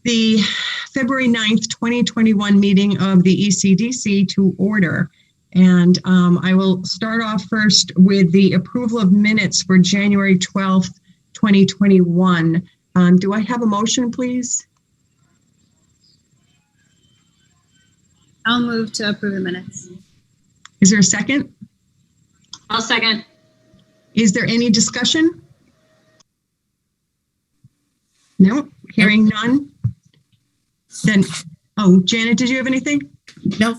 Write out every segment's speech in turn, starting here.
the February 9th, 2021 meeting of the ECDC to order. And I will start off first with the approval of minutes for January 12th, 2021. Do I have a motion, please? I'll move to approve the minutes. Is there a second? I'll second. Is there any discussion? No, hearing none. Then, oh, Janet, did you have anything? No.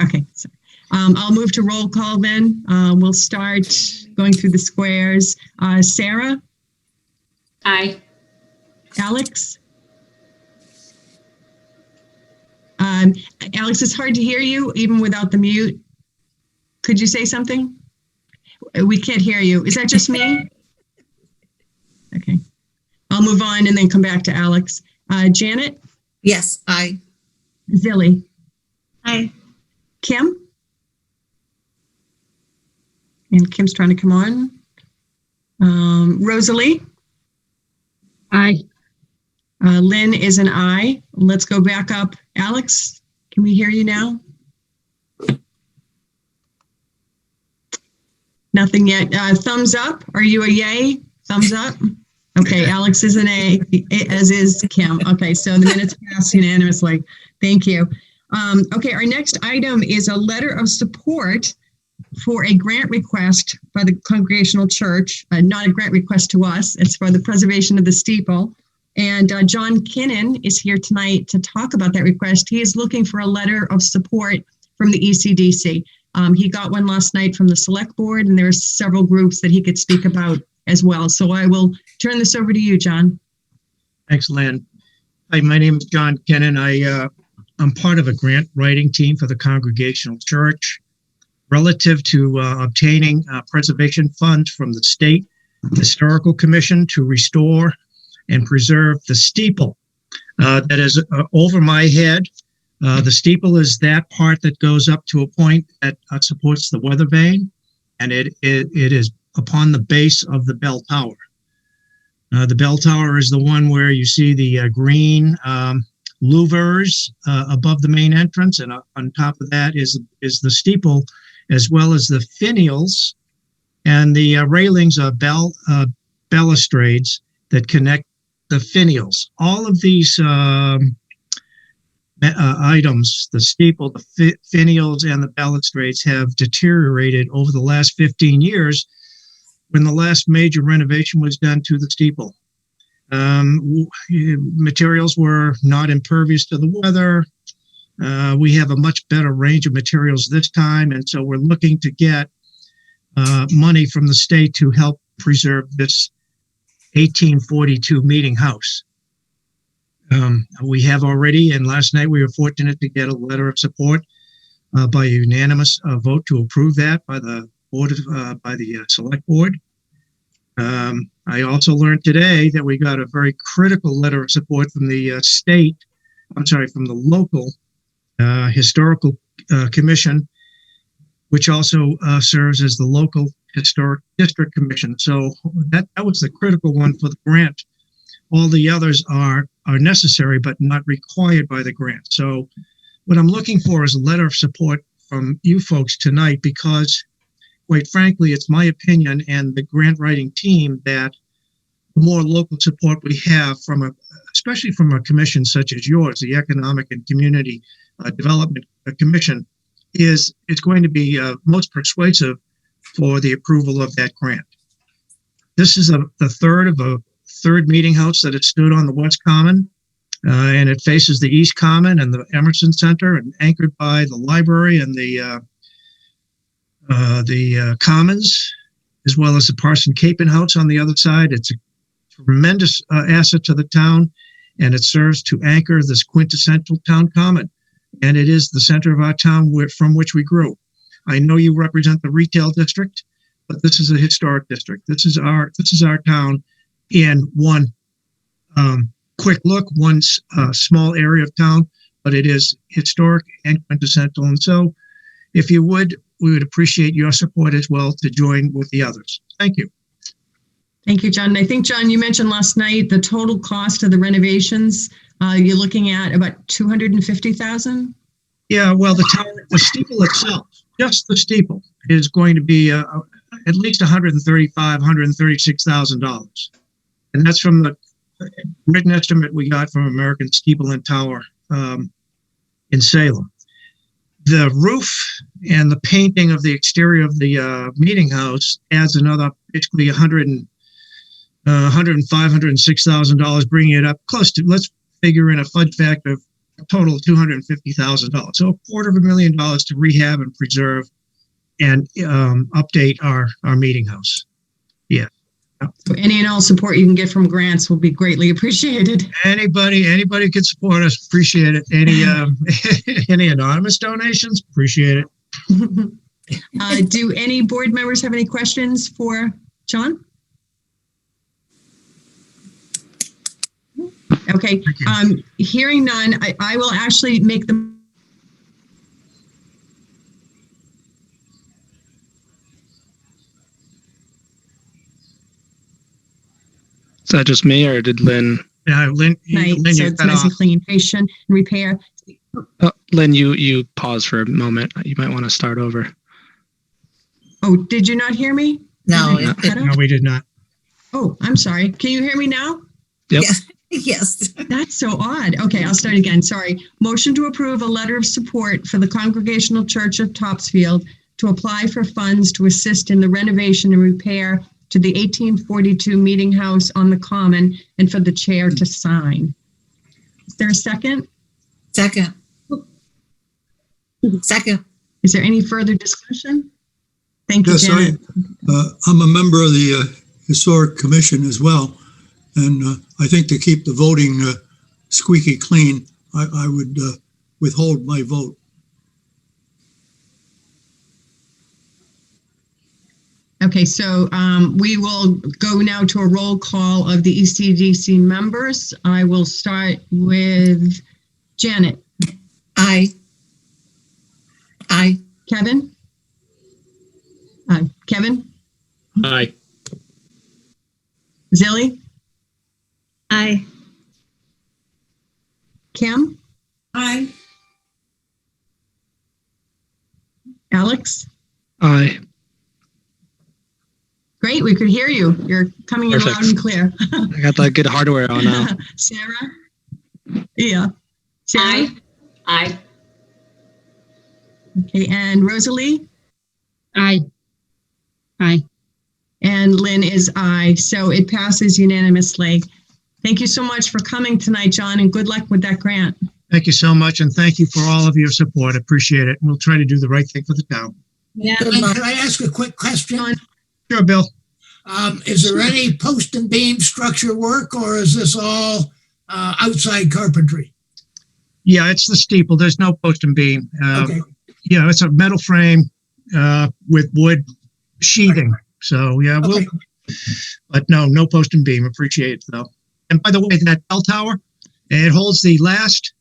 Okay, sorry. I'll move to roll call then. We'll start going through the squares. Sarah? Aye. Alex? Alex, it's hard to hear you even without the mute. Could you say something? We can't hear you. Is that just me? Okay. I'll move on and then come back to Alex. Janet? Yes, aye. Zilly? Aye. Kim? And Kim's trying to come on. Rosalie? Aye. Lynn is an aye. Let's go back up. Alex, can we hear you now? Nothing yet. Thumbs up. Are you a yay? Thumbs up. Okay, Alex is an A, as is Kim. Okay, so the minutes pass unanimously. Thank you. Okay, our next item is a letter of support for a grant request by the Congregational Church. Not a grant request to us. It's for the preservation of the steeple. And John Kinnan is here tonight to talk about that request. He is looking for a letter of support from the ECDC. He got one last night from the select board, and there's several groups that he could speak about as well. So I will turn this over to you, John. Thanks, Lynn. Hi, my name is John Kennan. I'm part of a grant writing team for the Congregational Church relative to obtaining preservation funds from the State Historical Commission to restore and preserve the steeple that is over my head. The steeple is that part that goes up to a point that supports the weather vane, and it is upon the base of the bell tower. The bell tower is the one where you see the green louvers above the main entrance, and on top of that is the steeple, as well as the finials and the railings of balustrades that connect the finials. All of these items, the steeple, the finials, and the balustrades have deteriorated over the last 15 years when the last major renovation was done to the steeple. Materials were not impervious to the weather. We have a much better range of materials this time, and so we're looking to get money from the state to help preserve this 1842 meeting house. We have already, and last night we were fortunate to get a letter of support by a unanimous vote to approve that by the board, by the select board. I also learned today that we got a very critical letter of support from the from the local historical commission, which also serves as the local historic district commission. So that was the critical one for the grant. All the others are necessary, but not required by the grant. So what I'm looking for is a letter of support from you folks tonight, because quite frankly, it's my opinion and the grant writing team that the more local support we have especially from a commission such as yours, the Economic and Community Development Commission, it's going to be most persuasive for the approval of that grant. This is the third of a third meeting house that has stood on the West Common, and it faces the East Common and the Emerson Center, and anchored by the library and the Commons, as well as the Parson Capon House on the other side. It's a tremendous asset to the town, and it serves to anchor this quintessential town common. And it is the center of our town from which we grew. I know you represent the retail district, but this is a historic district. This is our town in one quick look, one small area of town, but it is historic and quintessential. And so if you would, we would appreciate your support as well to join with the others. Thank you. Thank you, John. I think, John, you mentioned last night the total cost of the renovations. You're looking at about 250,000. Yeah, well, the steeple itself, just the steeple, is going to be at least $136,000, and that's from the written estimate we got from American Steeple and Tower in Salem. The roof and the painting of the exterior of the meeting house adds another basically $106,000, bringing it up close to, let's figure in a fudge factor of a total of $250,000. So $250,000 to rehab and preserve and update our meeting house. Yeah. So any and all support you can get from grants will be greatly appreciated. Anybody can support us. Appreciate it. Any anonymous donations? Appreciate it. Do any board members have any questions for John? Okay. Hearing none, I will actually make the. Is that just me, or did Lynn? Lynn, So you're it's cut nice off. and clean, patient, and repair. Lynn, you pause for a moment. You might want to start over. Oh, did you not hear me? No, Did I cut No, off? we did not. Oh, I'm sorry. Can you hear me now? Yep. yes. That's so odd. Okay, I'll start again. Sorry. Motion to approve a letter of support for the Congregational Church of Topsfield to apply for funds to assist in the renovation and repair to the 1842 Meeting House on the Common, and for the chair to sign. Is there a second? Second. Second. Is there any further discussion? Thank you, Yes, Janet. I'm a member of the Historic Commission as well, and I think to keep the voting squeaky clean, I would withhold my vote. Okay, so we will go now to a roll call of the ECDC members. I will start with Janet. Aye. Aye. Kevin? Kevin? Aye. Zilly? Aye. Kim? Aye. Alex? Aye. Great, we could hear you. You're coming in Perfect. loud and clear. I got that good hardware on now. Sarah? Yeah. Sarah? Aye. Aye. Okay, and Rosalie? Aye. Aye. And Lynn is aye, so it passes unanimously. Thank you so much for coming tonight, John, and good luck with that grant. Thank you so much, and thank you for all of your support. Appreciate it. We'll try to do the right thing for the town. Yeah. Good luck. Can I ask a quick question? John, Sure, Bill. Is there any post and beam structure work, or is this all outside carpentry? Yeah, it's the steeple. There's no post and beam. Okay. Yeah, it's a metal frame with wood sheathing. So yeah, Okay. but no post and beam. Appreciate it though. And by the way, that bell tower, it holds the last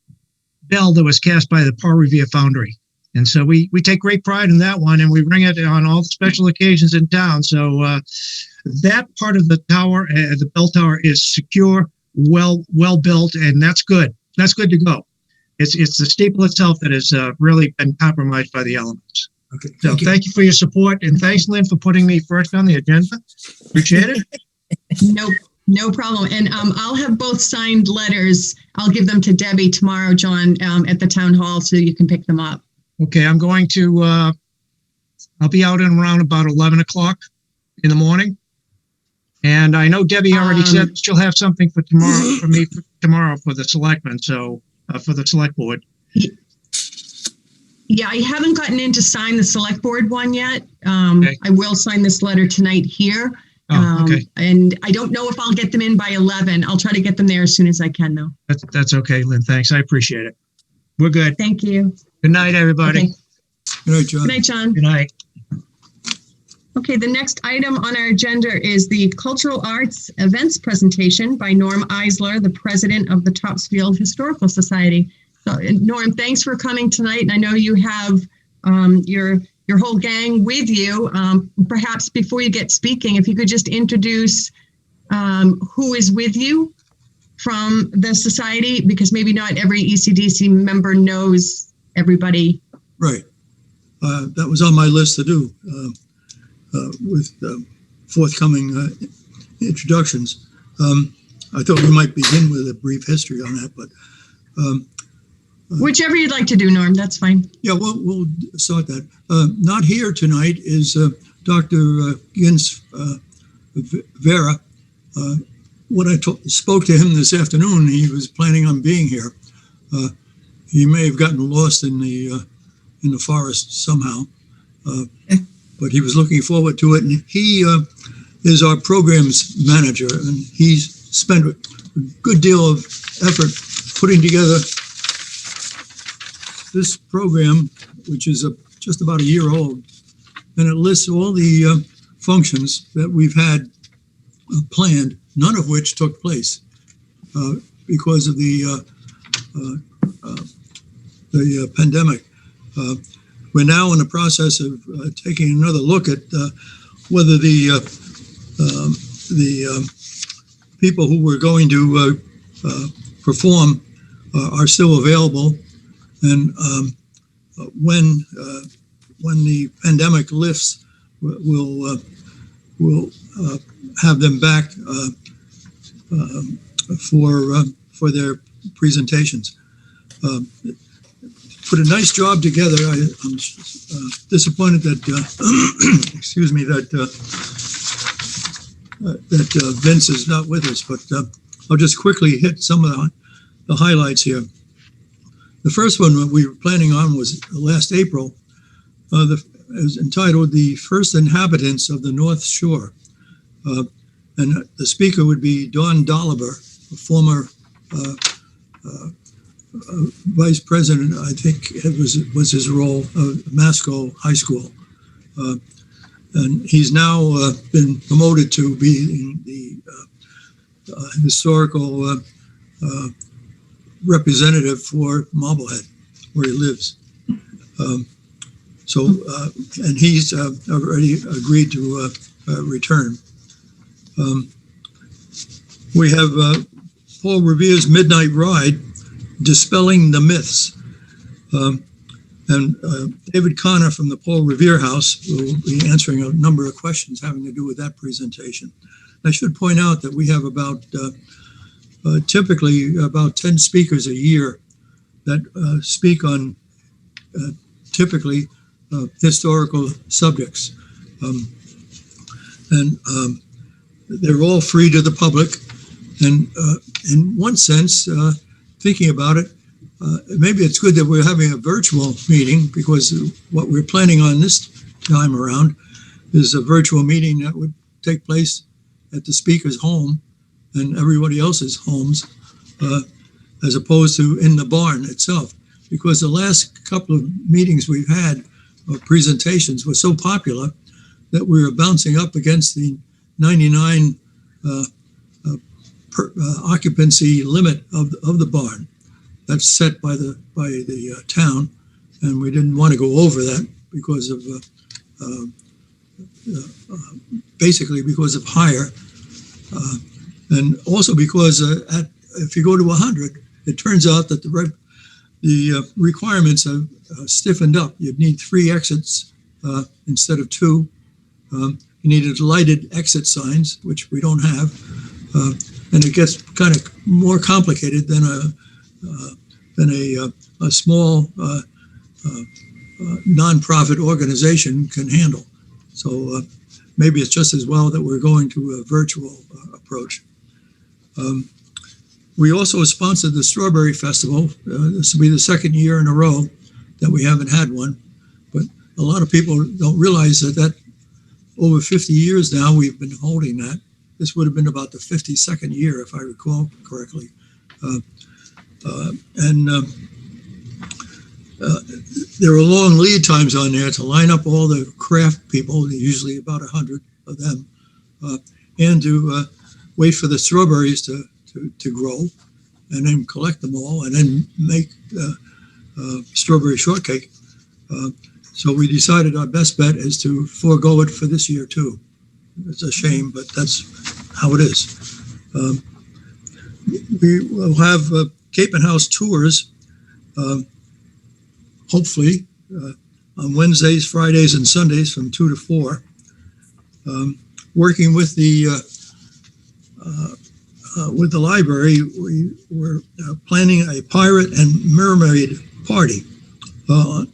bell that was cast by the Paul Revere Foundry. And so we take great pride in that one, and we ring it on all the special occasions in town. So that part of the tower, the bell tower, is secure, well built, and that's good. That's good to go. It's the steeple itself that has really been compromised by the elements. Okay. So thank you for your support, and thanks, Lynn, for putting me first on the agenda. Appreciate it. no problem. And I'll have both signed letters. I'll give them to Debbie tomorrow, John, at the town hall, so you can pick them up. Okay, I'm going to, I'll be out and around about 11 o'clock in the morning. And I know Debbie already said she'll have something for tomorrow, for me tomorrow for the selectmen, so for the select board. Yeah, I haven't gotten in to sign the select board one yet. Okay. I will sign this letter tonight here. Oh, okay. And I don't know if I'll get them in by 11. I'll try to get them there as soon as I can, though. That's okay, Lynn. Thanks. I appreciate it. We're good. Thank you. Good night, everybody. Okay. Good night, John. Good night, John. Good night. Okay, the next item on our agenda is the Cultural Arts Events presentation by Norm Eisler, the president of the Topsfield Historical Society. So, Norm, thanks for coming tonight. And I know you have your whole gang with you. Perhaps before you get speaking, if you could just introduce who is with you from the society, because maybe not every ECDC member knows everybody. Right. That was on my list to do with forthcoming introductions. I thought we might begin with a brief history on that, but Whichever you'd like to do, Norm, that's fine. yeah, we'll start that. Not here tonight is Dr. Gins Vera. When I spoke to him this afternoon, he was planning on being here. He may have gotten lost in the forest somehow, but he was looking forward to it. And he is our programs manager, and he's spent a good deal of effort putting together this program, which is just about a year old, and it lists all the functions that we've had planned, none of which took place because of the pandemic. We're now in the process of taking another look at whether the people who were going to perform are still available, and when the pandemic lifts, we'll have them back for their presentations. Put a nice job together. I'm disappointed that excuse me, that Vince is not with us, but I'll just quickly hit some of the highlights here. The first one that we were planning on was last April. Is entitled "The First Inhabitants of the North Shore," and the speaker would be Don Dolliver, a former vice president, I think it was his role, of Masco High School, and he's now been promoted to be the historical representative for Marblehead, where he lives. And he's already agreed to return. We have Paul Revere's Midnight Ride, Dispelling the Myths. And David Connor from the Paul Revere House will be answering a number of questions having to do with that presentation. I should point out that we have about typically about 10 speakers a year that speak on typically historical subjects. And they're all free to the public. And in one sense, thinking about it, maybe it's good that we're having a virtual meeting, because what we're planning on this time around is a virtual meeting that would take place at the speaker's home and everybody else's homes, as opposed to in the barn itself. Because the last couple of meetings we've had, presentations, were so popular that we were bouncing up against the 99 occupancy limit of the barn. That's set by the town, and we didn't want to go over that because of basically because of hire, and also because if you go to 100, it turns out that the requirements have stiffened up. You'd need 3 exits instead of 2. You needed lighted exit signs, which we don't have, and it gets kind of more complicated than a small nonprofit organization can handle. So maybe it's just as well that we're going to a virtual approach. We also sponsored the Strawberry Festival. This will be the second year in a row that we haven't had one, but a lot of people don't realize that over 50 years now we've been holding that. This would have been about the 52nd year, if I recall correctly. There are long lead times on there to line up all the craft people, usually about 100 of them, and to wait for the strawberries to grow, and then collect them all, and then make strawberry shortcake. So we decided our best bet is to forego it for this year too. It's a shame, but that's how it is. We will have Cape and House tours, hopefully, on Wednesdays, Fridays, and Sundays from 2 to 4. Working with the library, we were planning a pirate and mermaid party.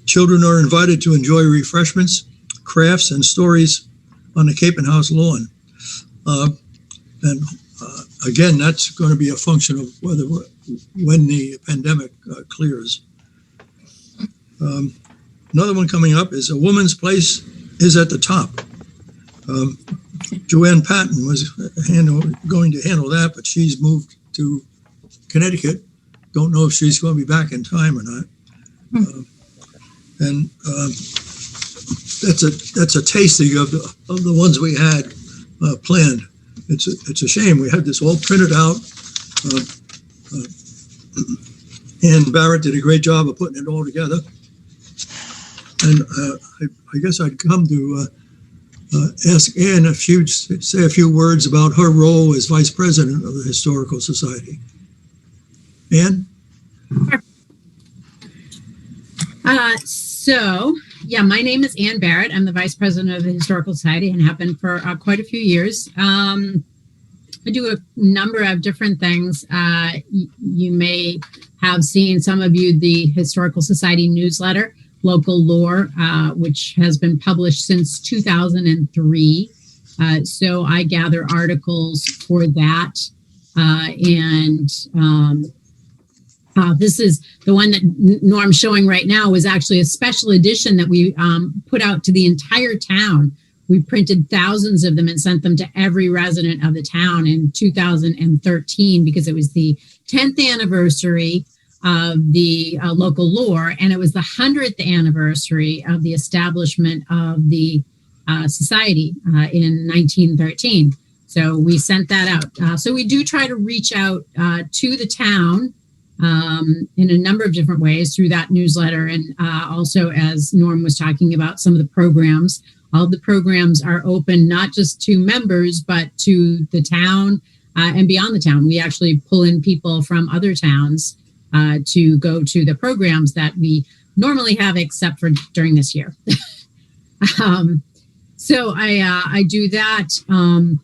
Children are invited to enjoy refreshments, crafts, and stories on the Cape and House lawn. And again, that's going to be a function of when the pandemic clears. Another one coming up is A Woman's Place is at the Top. Joanne Patton was going to handle that, but she's moved to Connecticut. Don't know if she's going to be back in time or not. And that's a tasting of the ones we had planned. It's a shame we had this all printed out. Ann Barrett did a great job of putting it all together. And I guess I'd come to ask Ann if she'd say a few words about her role as Vice President of the Historical Society. Ann? My name is Ann Barrett. I'm the Vice President of the Historical Society and have been for quite a few years. I do a number of different things. You may have seen, some of you, the Historical Society newsletter, Local Lore, which has been published since 2003. So I gather articles for that. This is the one that Norm's showing right now, was actually a special edition that we put out to the entire town. We printed thousands of them and sent them to every resident of the town in 2013 because it was the 10th anniversary of the Local Lore, and it was the 100th anniversary of the establishment of the society in 1913. So we sent that out. So we do try to reach out to the town in a number of different ways through that newsletter. And also, as Norm was talking about, some of the programs. All of the programs are open not just to members, but to the town and beyond the town. We actually pull in people from other towns to go to the programs that we normally have, except for during this year. So I do that. Don't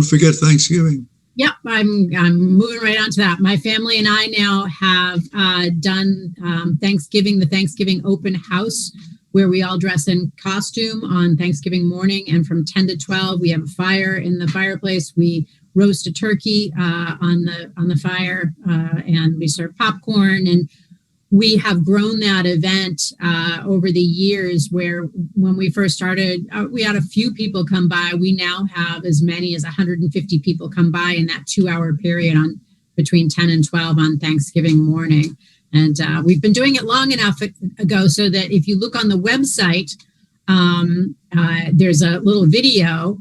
forget Thanksgiving. Yep, I'm moving right on to that. My family and I now have done Thanksgiving, the Thanksgiving open house, where we all dress in costume on Thanksgiving morning, and from 10 to 12 we have a fire in the fireplace. We roast a turkey on the fire, and we serve popcorn. And we have grown that event over the years, where when we first started, we had a few people come by. We now have as many as 150 people come by in that 2-hour period on between 10 and 12 on Thanksgiving morning. And we've been doing it long enough ago so that if you look on the website, there's a little video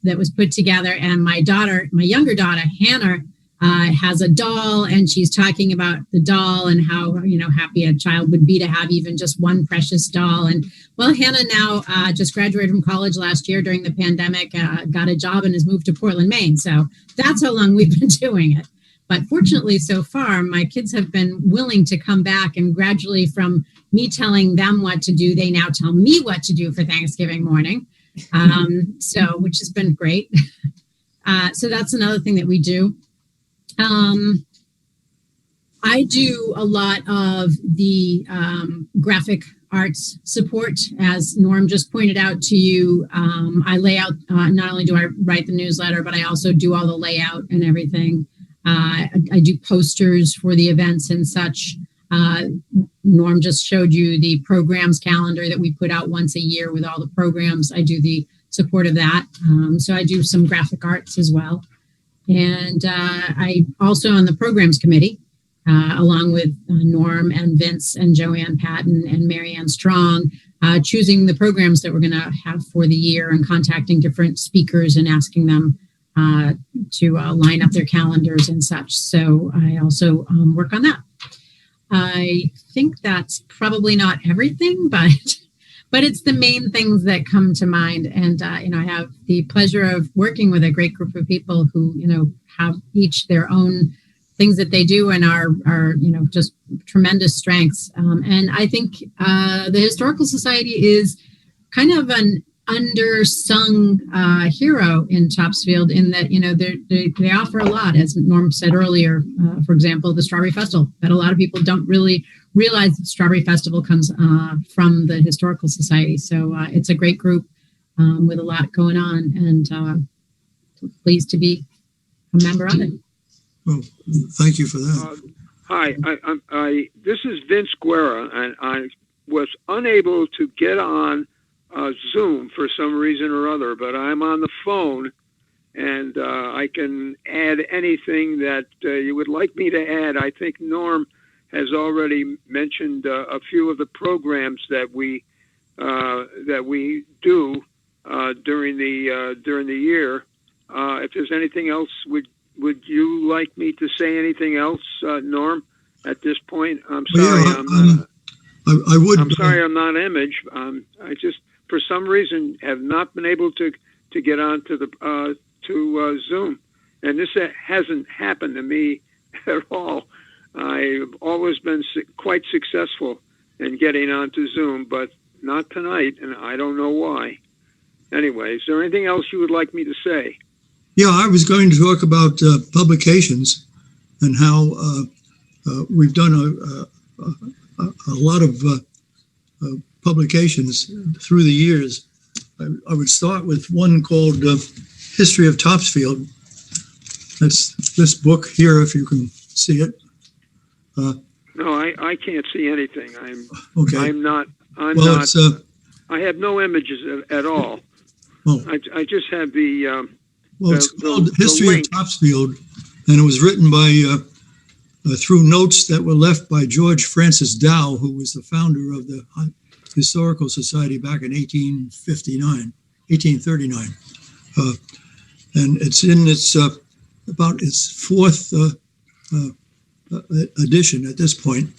that was put together, and my younger daughter, Hannah, has a doll, and she's talking about the doll and how, happy a child would be to have even just one precious doll. And well, Hannah now just graduated from college last year during the pandemic, got a job and has moved to Portland, Maine. So that's how long we've been doing it. But fortunately, so far, my kids have been willing to come back, and gradually, from me telling them what to do, they now tell me what to do for Thanksgiving morning. Which has been great. So that's another thing that we do. I do a lot of the graphic arts support. As Norm just pointed out to you, I lay out, not only do I write the newsletter, but I also do all the layout and everything. I do posters for the events and such. Norm just showed you the programs calendar that we put out once a year with all the programs. I do the support of that. So I do some graphic arts as well. And I also on the programs committee, along with Norm and Vince and Joanne Patton and Marianne Strong, choosing the programs that we're going to have for the year and contacting different speakers and asking them to line up their calendars and such. So I also work on that. I think that's probably not everything, but but it's the main things that come to mind. And, I have the pleasure of working with a great group of people who, have each their own things that they do and are just tremendous strengths. And I think the Historical Society is kind of an undersung hero in Topsfield in that, they offer a lot, as Norm said earlier. For example, the Strawberry Festival, that a lot of people don't really realize that Strawberry Festival comes from the Historical Society. So it's a great group with a lot going on, and pleased to be a member of it. Well, thank you for that. Hi, this is Vince Guerra, and I was unable to get on Zoom for some reason or other, but I'm on the phone, and I can add anything that you would like me to add. I think Norm has already mentioned a few of the programs that we do during the year. If there's anything else, would you like me to say anything else, Norm? At this point, I'm sorry. I would. I'm sorry, I'm not Image. I just, for some reason, have not been able to get onto the Zoom, and this hasn't happened to me at all. I've always been quite successful in getting onto Zoom, but not tonight, and I don't know why. Anyway, is there anything else you would like me to say? Yeah, I was going to talk about publications and how we've done a lot of publications through the years. I would start with one called History of Topsfield. That's this book here, if you can see it. No, I can't see anything. Okay. I'm not. I have no images at all. Oh. I just have the. It's called History of Topsfield, and it was written by through notes that were left by George Francis Dow, who was the founder of the Historical Society back in 1839. And it's in its about its fourth edition at this point.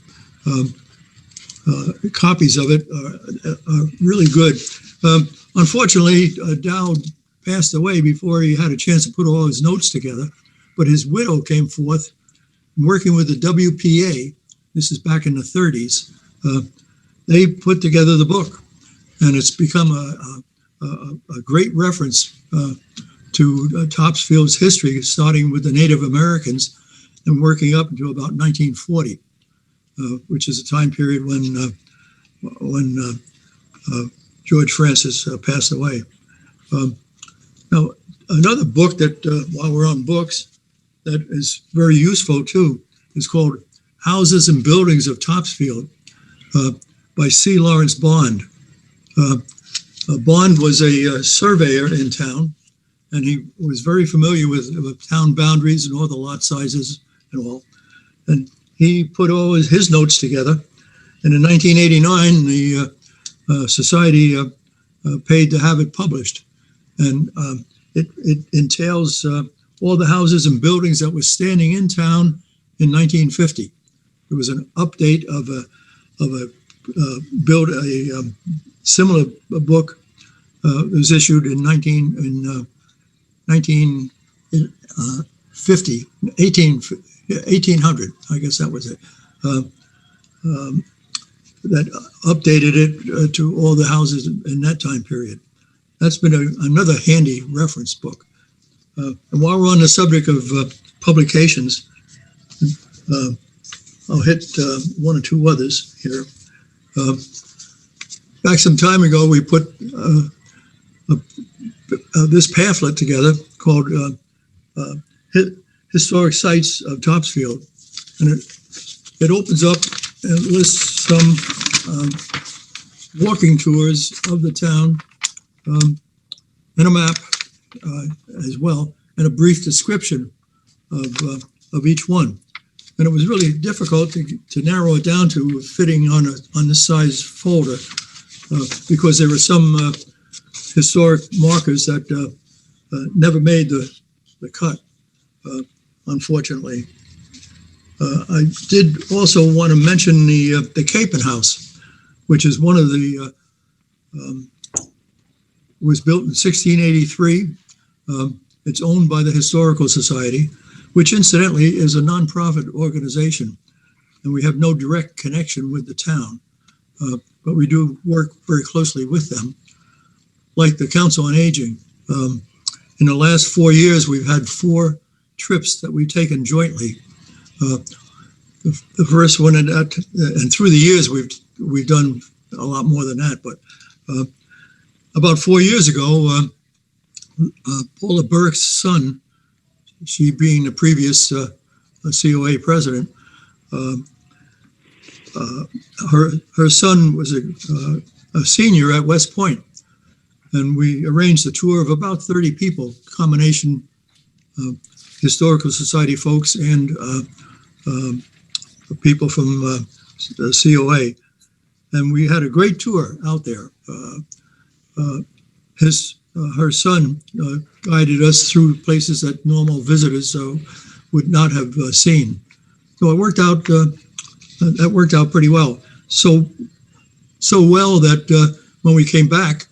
Copies of it are really good. Unfortunately, Dow passed away before he had a chance to put all his notes together, but his widow came forth, working with the WPA. This is back in the 30s. They put together the book, and it's become a great reference to Topsfield's history, starting with the Native Americans and working up until about 1940, which is a time period when George Francis passed away. Now, another book that, while we're on books, that is very useful too, is called Houses and Buildings of Topsfield by C. Lawrence Bond. Bond was a surveyor in town, and he was very familiar with town boundaries and all the lot sizes and all. And he put all his notes together. And in 1989, the society paid to have it published. And it entails all the houses and buildings that were standing in town in 1950. It was an update of a similar book that was issued in 1800, I guess that was it. That updated it to all the houses in that time period. That's been another handy reference book. And while we're on the subject of publications, I'll hit one or two others here. Back some time ago, we put this pamphlet together called Historic Sites of Topsfield. And it opens up and lists some walking tours of the town, and a map as well, and a brief description of each one. And it was really difficult to narrow it down to fitting on this size folder because there were some historic markers that never made the cut, unfortunately. I did also want to mention the Capen House, which is one of the was built in 1683. It's owned by the Historical Society, which incidentally is a nonprofit organization, and we have no direct connection with the town, but we do work very closely with them. Like the Council on Aging, in the last 4 years, we've had 4 trips that we've taken jointly. The first one, and through the years, we've done a lot more than that. But about 4 years ago, Paula Burke's son, she being the previous COA president, her son was a senior at West Point, and we arranged a tour of about 30 people, combination Historical Society folks and people from the COA, and we had a great tour out there. Her son guided us through places that normal visitors would not have seen. So it worked out. That worked out pretty well. So well that when we came back,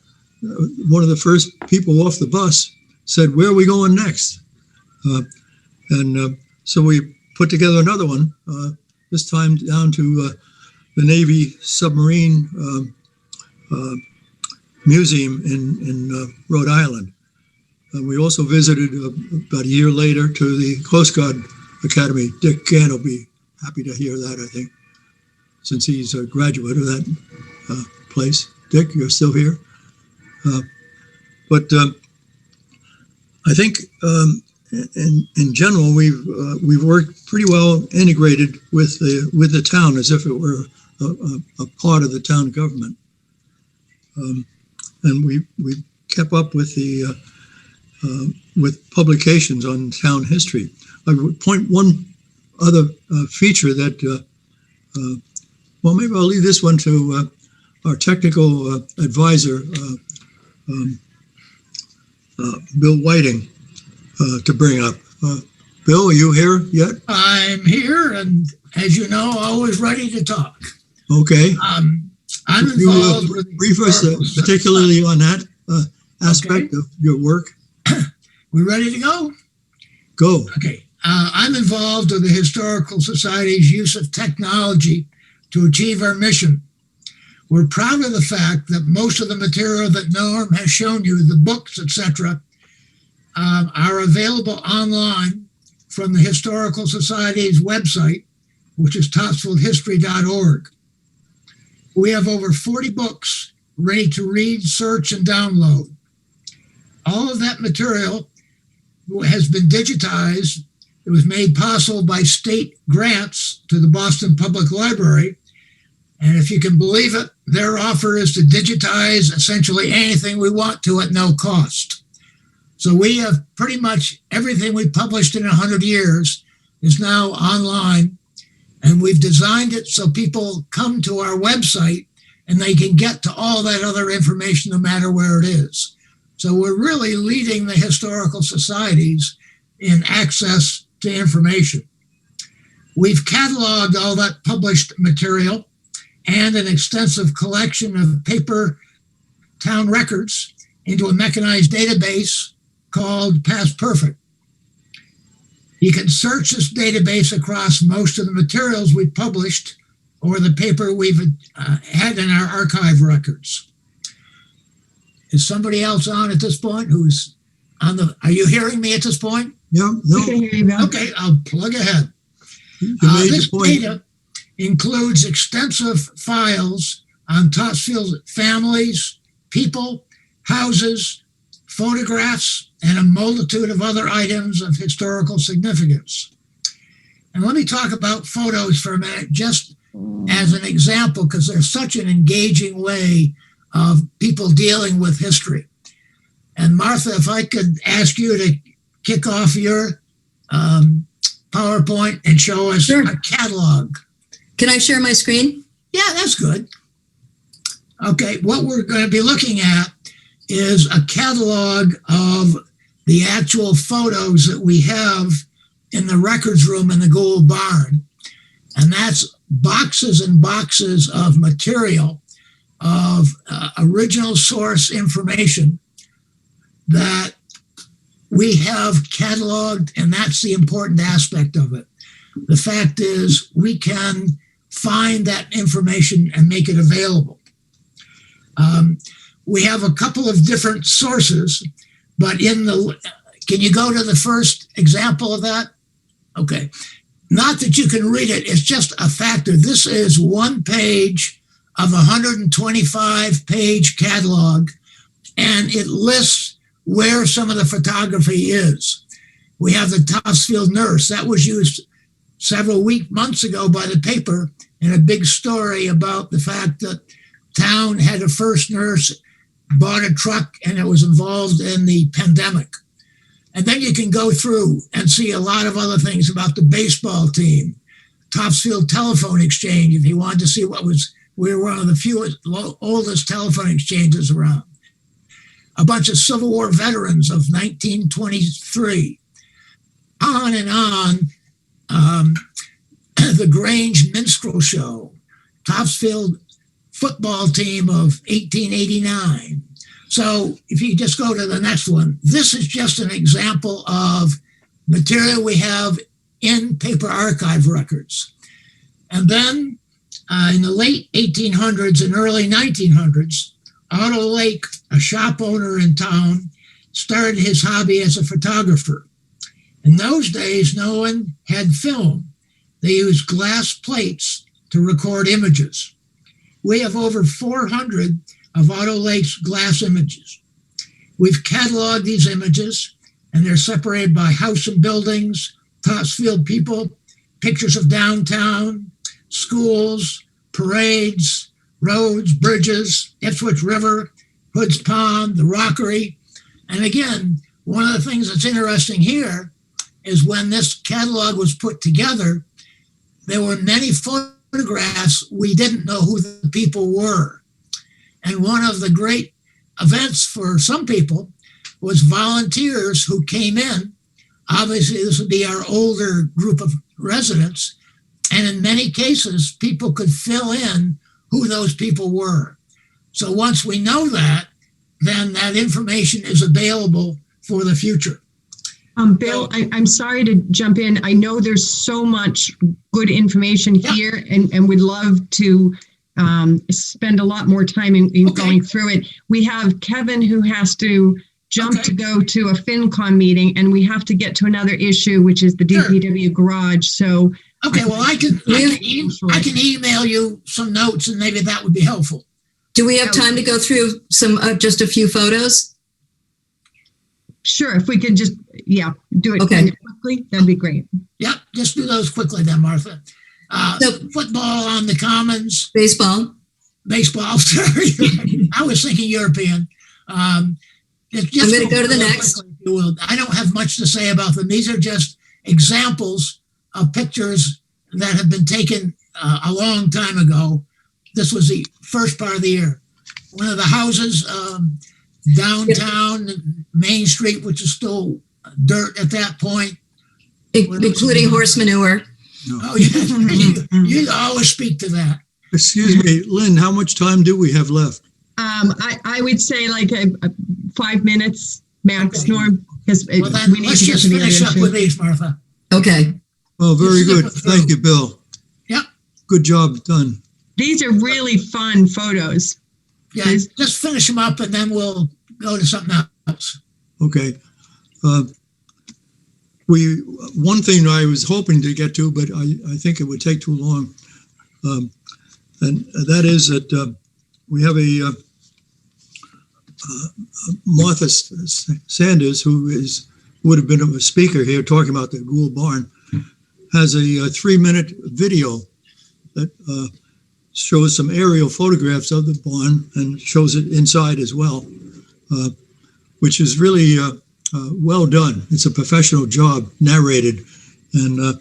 one of the first people off the bus said, "Where are we going next?" So we put together another one. This time down to the Navy Submarine Museum in Rhode Island. We also visited about a year later to the Coast Guard Academy. Dick Gann will be happy to hear that, I think, since he's a graduate of that place. Dick, you're still here? But I think in general, we've worked pretty well integrated with the town as if it were a part of the town government. And we kept up with the with publications on town history. I would point one other feature that, well, maybe I'll leave this one to our technical advisor, Bill Whiting, to bring up. Bill, are you here yet? I'm here, and as you know, always ready to talk. Okay. I'm Could you involved with brief us particularly on that aspect of your work? We ready to go? Go. Okay. I'm involved with the Historical Society's use of technology to achieve our mission. We're proud of the fact that most of the material that Norm has shown you, the books, etc., are available online from the Historical Society's website, which is topsfieldhistory.org. We have over 40 books ready to read, search, and download. All of that material has been digitized. It was made possible by state grants to the Boston Public Library. And if you can believe it, their offer is to digitize essentially anything we want to at no cost. So we have pretty much everything we published in 100 years is now online. And we've designed it so people come to our website and they can get to all that other information no matter where it is. So we're really leading the historical societies in access to information. We've cataloged all that published material and an extensive collection of paper town records into a mechanized database called Past Perfect. You can search this database across most of the materials we've published or the paper we've had in our archive records. Is somebody else on at this point who's on the, are you hearing me at this point? Yeah, no. Okay, I'll plug ahead. This data includes extensive files on Topsfield families, people, houses, photographs, and a multitude of other items of historical significance. And let me talk about photos for a minute, just as an example, because they're such an engaging way of people dealing with history. And Martha, if I could ask you to kick off your PowerPoint and show us a catalog. Can I share my screen? Yeah, that's good. Okay, what we're going to be looking at is a catalog of the actual photos that we have in the records room in the Gold Barn. And that's boxes and boxes of material of original source information that we have cataloged, and that's the important aspect of it. The fact is, we can find that information and make it available. We have a couple of different sources, but can you go to the first example of that? Okay. Not that you can read it, it's just a factor. This is one page of a 125-page catalog, and it lists where some of the photography is. We have the Topsfield nurse. That was used several months ago by the paper in a big story about the fact that town had a first nurse, bought a truck, and it was involved in the pandemic. And then you can go through and see a lot of other things about the baseball team, Topsfield Telephone Exchange, if you wanted to see we were one of the oldest telephone exchanges around. A bunch of Civil War veterans of 1923. On and on. The Grange Minstrel Show, Topsfield football team of 1889. So if you just go to the next one, this is just an example of material we have in paper archive records. And then in the late 1800s and early 1900s, Otto Lake, a shop owner in town, started his hobby as a photographer. In those days, no one had film. They used glass plates to record images. We have over 400 of Otto Lake's glass images. We've cataloged these images, and they're separated by house and buildings, Topsfield people, pictures of downtown, schools, parades, roads, bridges, Ipswich River, Hood's Pond, the Rockery. And again, one of the things that's interesting here is when this catalog was put together, there were many photographs we didn't know who the people were. And one of the great events for some people was volunteers who came in. Obviously, this would be our older group of residents. And in many cases, people could fill in who those people were. So once we know that, then that information is available for the future. Bill, I'm sorry to jump in. I know there's so much good information here, and we'd love to spend a lot more time in going through it. We have Kevin who has to jump to go to a FinCom meeting, and we have to get to another issue, which is the DPW garage. So, okay, well, I can email you some notes, and maybe that would be helpful. Do we have time to go through some just a few photos? Sure, if we could just do it kind of quickly, that'd be great. Yep, just do those quickly then, Martha. Football on the commons. Baseball, sorry. I was thinking European. I'm going to go to the next. Quickly, if you will. I don't have much to say about them. These are just examples of pictures that have been taken a long time ago. This was the first part of the year. One of the houses downtown, Main Street, which is still dirt at that point. Including horse manure. No. Oh, yeah. You always speak to that. Excuse me, Lynn, how much time do we have left? I would say like 5 minutes max, Norm, because Well, then let's just finish up with these, Martha. Okay. Well, very good. Thank you, Bill. Yep. Good job done. These are really fun photos. Yeah, just finish them up, and then we'll go to something else. Okay. One thing I was hoping to get to, but I think it would take too long, and that is that we have a Martha Sanders, who would have been a speaker here talking about the Gould Barn, has a 3-minute video that shows some aerial photographs of the barn and shows it inside as well, which is really well done. It's a professional job, narrated, and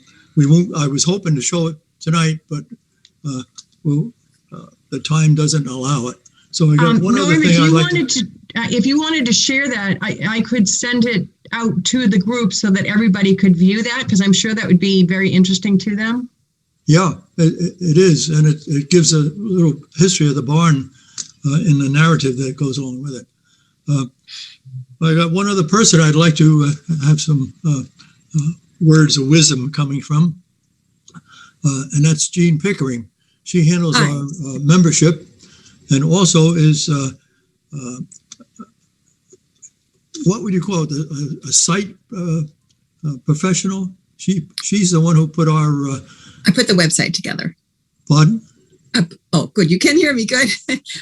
I was hoping to show it tonight, but the time doesn't allow it. So I got one other thing I'd like to. If you wanted to share that, I could send it out to the group so that everybody could view that, because I'm sure that would be very interesting to them. Yeah, it is, and it gives a little history of the barn in the narrative that goes along with it. I got one other person I'd like to have some words of wisdom coming from, and that's Jean Pickering. She handles our membership and also is, what would you call it, a site professional? She's the one who put our... I put the website together. Pardon? Oh, good. You can hear me. Good.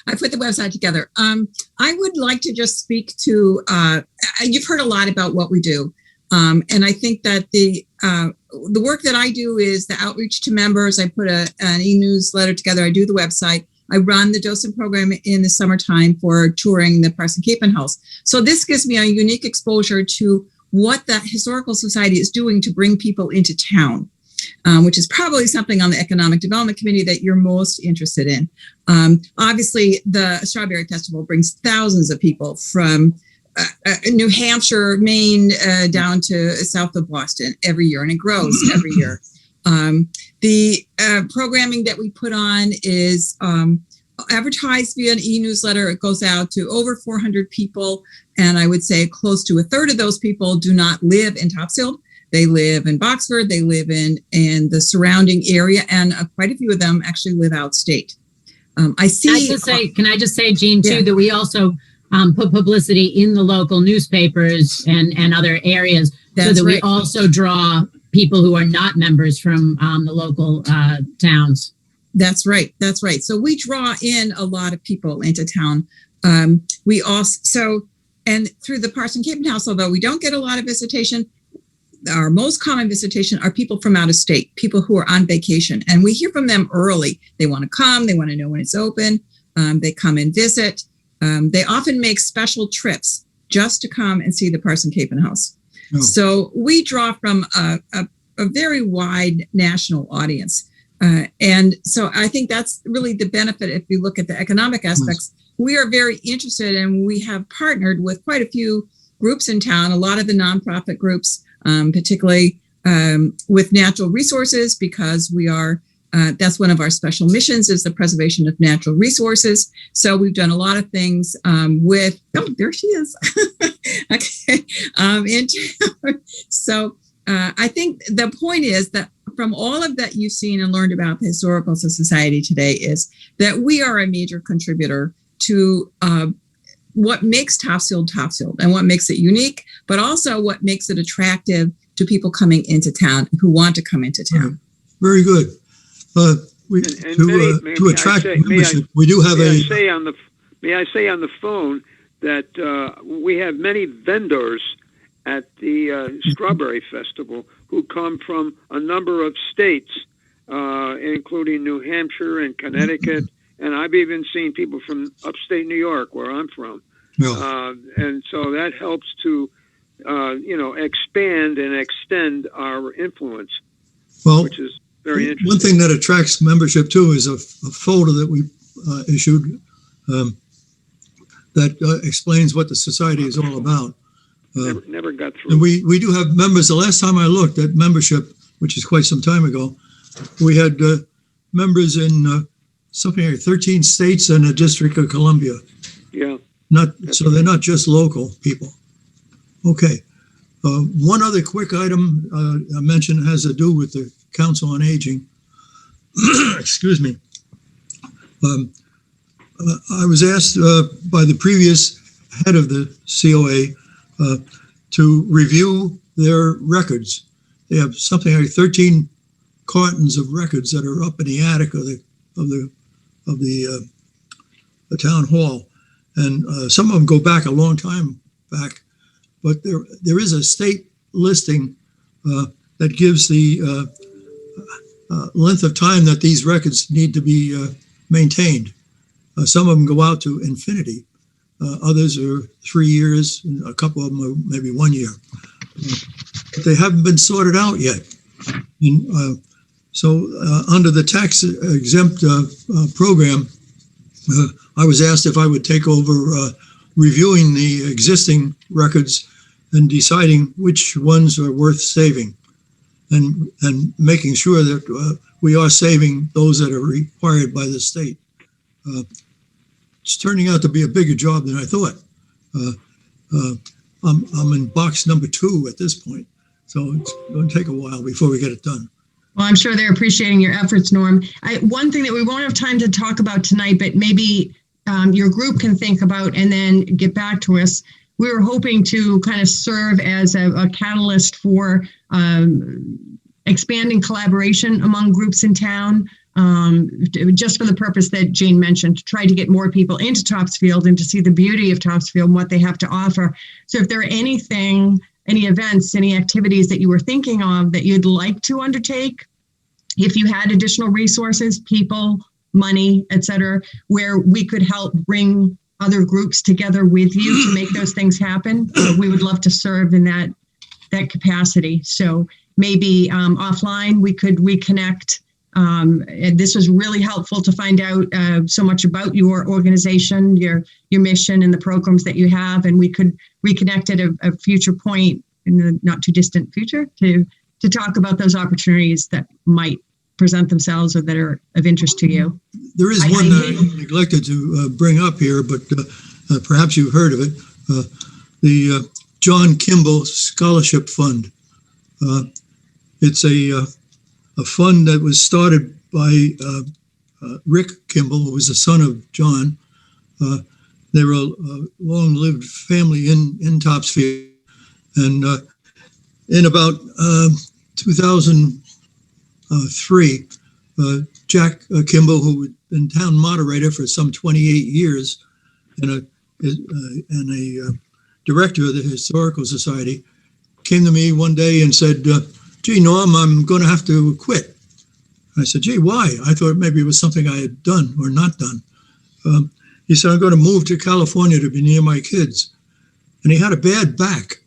I put the website together. I would like to just speak to, you've heard a lot about what we do. And I think that the work that I do is the outreach to members. I put an e-newsletter together. I do the website. I run the docent program in the summertime for touring the Parson Capen House. So this gives me a unique exposure to what the Historical Society is doing to bring people into town. Which is probably something on the Economic Development Committee that you're most interested in. Obviously, the Strawberry Festival brings thousands of people from New Hampshire, Maine, down to south of Boston every year, and it grows every year. The programming that we put on is advertised via an e-newsletter. It goes out to over 400 people, and I would say close to a third of those people do not live in Topsfield. They live in Boxford, they live in the surrounding area, and quite a few of them actually live outstate. I see. Can I just say, Jean, too, that we also put publicity in the local newspapers and other areas so that we also draw people who are not members from the local towns. That's right. That's right. So we draw in a lot of people into town. We also, and through the Parson Capen House, although we don't get a lot of visitation, our most common visitation are people from out of state, people who are on vacation. And we hear from them early. They want to come. They want to know when it's open. They come and visit. They often make special trips just to come and see the Parson Capen House. Oh. So we draw from a very wide national audience. And so I think that's really the benefit if you look at the economic aspects. We are very interested, and we have partnered with quite a few groups in town, a lot of the nonprofit groups, particularly with natural resources, because we are, that's one of our special missions is the preservation of natural resources. So we've done a lot of things with, oh, there she is. Okay. So I think the point is that from all of that you've seen and learned about the Historical Society today is that we are a major contributor to what makes Topsfield Topsfield and what makes it unique, but also what makes it attractive to people coming into town who want to come into town. Very good. To attract membership, we do have May I say on the phone that we have many vendors at the Strawberry Festival who come from a number of states, including New Hampshire and Connecticut. And I've even seen people from upstate New York, where I'm from. Yeah. And so that helps to, expand and extend our influence, which is very interesting. One thing that attracts membership, too, is a folder that we issued that explains what the society is all about. Never got through. And we do have members. The last time I looked at membership, which is quite some time ago, we had members in something like 13 states and the District of Columbia. Yeah. So they're not just local people. Okay. One other quick item I mentioned has to do with the Council on Aging. Excuse me. I was asked by the previous head of the COA to review their records. They have something like 13 cartons of records that are up in the attic of the town hall, and some of them go back a long time back. But there is a state listing that gives the length of time that these records need to be maintained. Some of them go out to infinity. Others are 3 years, and a couple of them are maybe 1 year. But they haven't been sorted out yet. And, so under the tax exempt program, I was asked if I would take over reviewing the existing records and deciding which ones are worth saving, and making sure that we are saving those that are required by the state. it's turning out to be a bigger job than I thought. I'm in box number 2 at this point, so it's going to take a while before we get it done. Well, I'm sure they're appreciating your efforts, Norm. One thing that we won't have time to talk about tonight, but maybe your group can think about and then get back to us. We were hoping to kind of serve as a catalyst for expanding collaboration among groups in town, just for the purpose that Jane mentioned, to try to get more people into Topsfield and to see the beauty of Topsfield and what they have to offer. So if there are any events, any activities that you were thinking of that you'd like to undertake, if you had additional resources, people, money, et cetera, where we could help bring other groups together with you to make those things happen, we would love to serve in that capacity. So maybe offline we could reconnect. And this was really helpful to find out so much about your organization, your mission, and the programs that you have, and we could reconnect at a future point in the not too distant future to talk about those opportunities that might present themselves or that are of interest to you. There is one that I neglected to bring up here, but perhaps you've heard of it. The John Kimball Scholarship Fund. It's a fund that was started by Rick Kimball, who was the son of John. They were a long-lived family in Topsfield. And in about 2003, Jack Kimball, who had been town moderator for some 28 years and a director of the Historical Society, came to me one day and said, gee, Norm, I'm going to have to quit. I said, gee, why? I thought maybe it was something I had done or not done. He said, I'm going to move to California to be near my kids. And he had a bad back.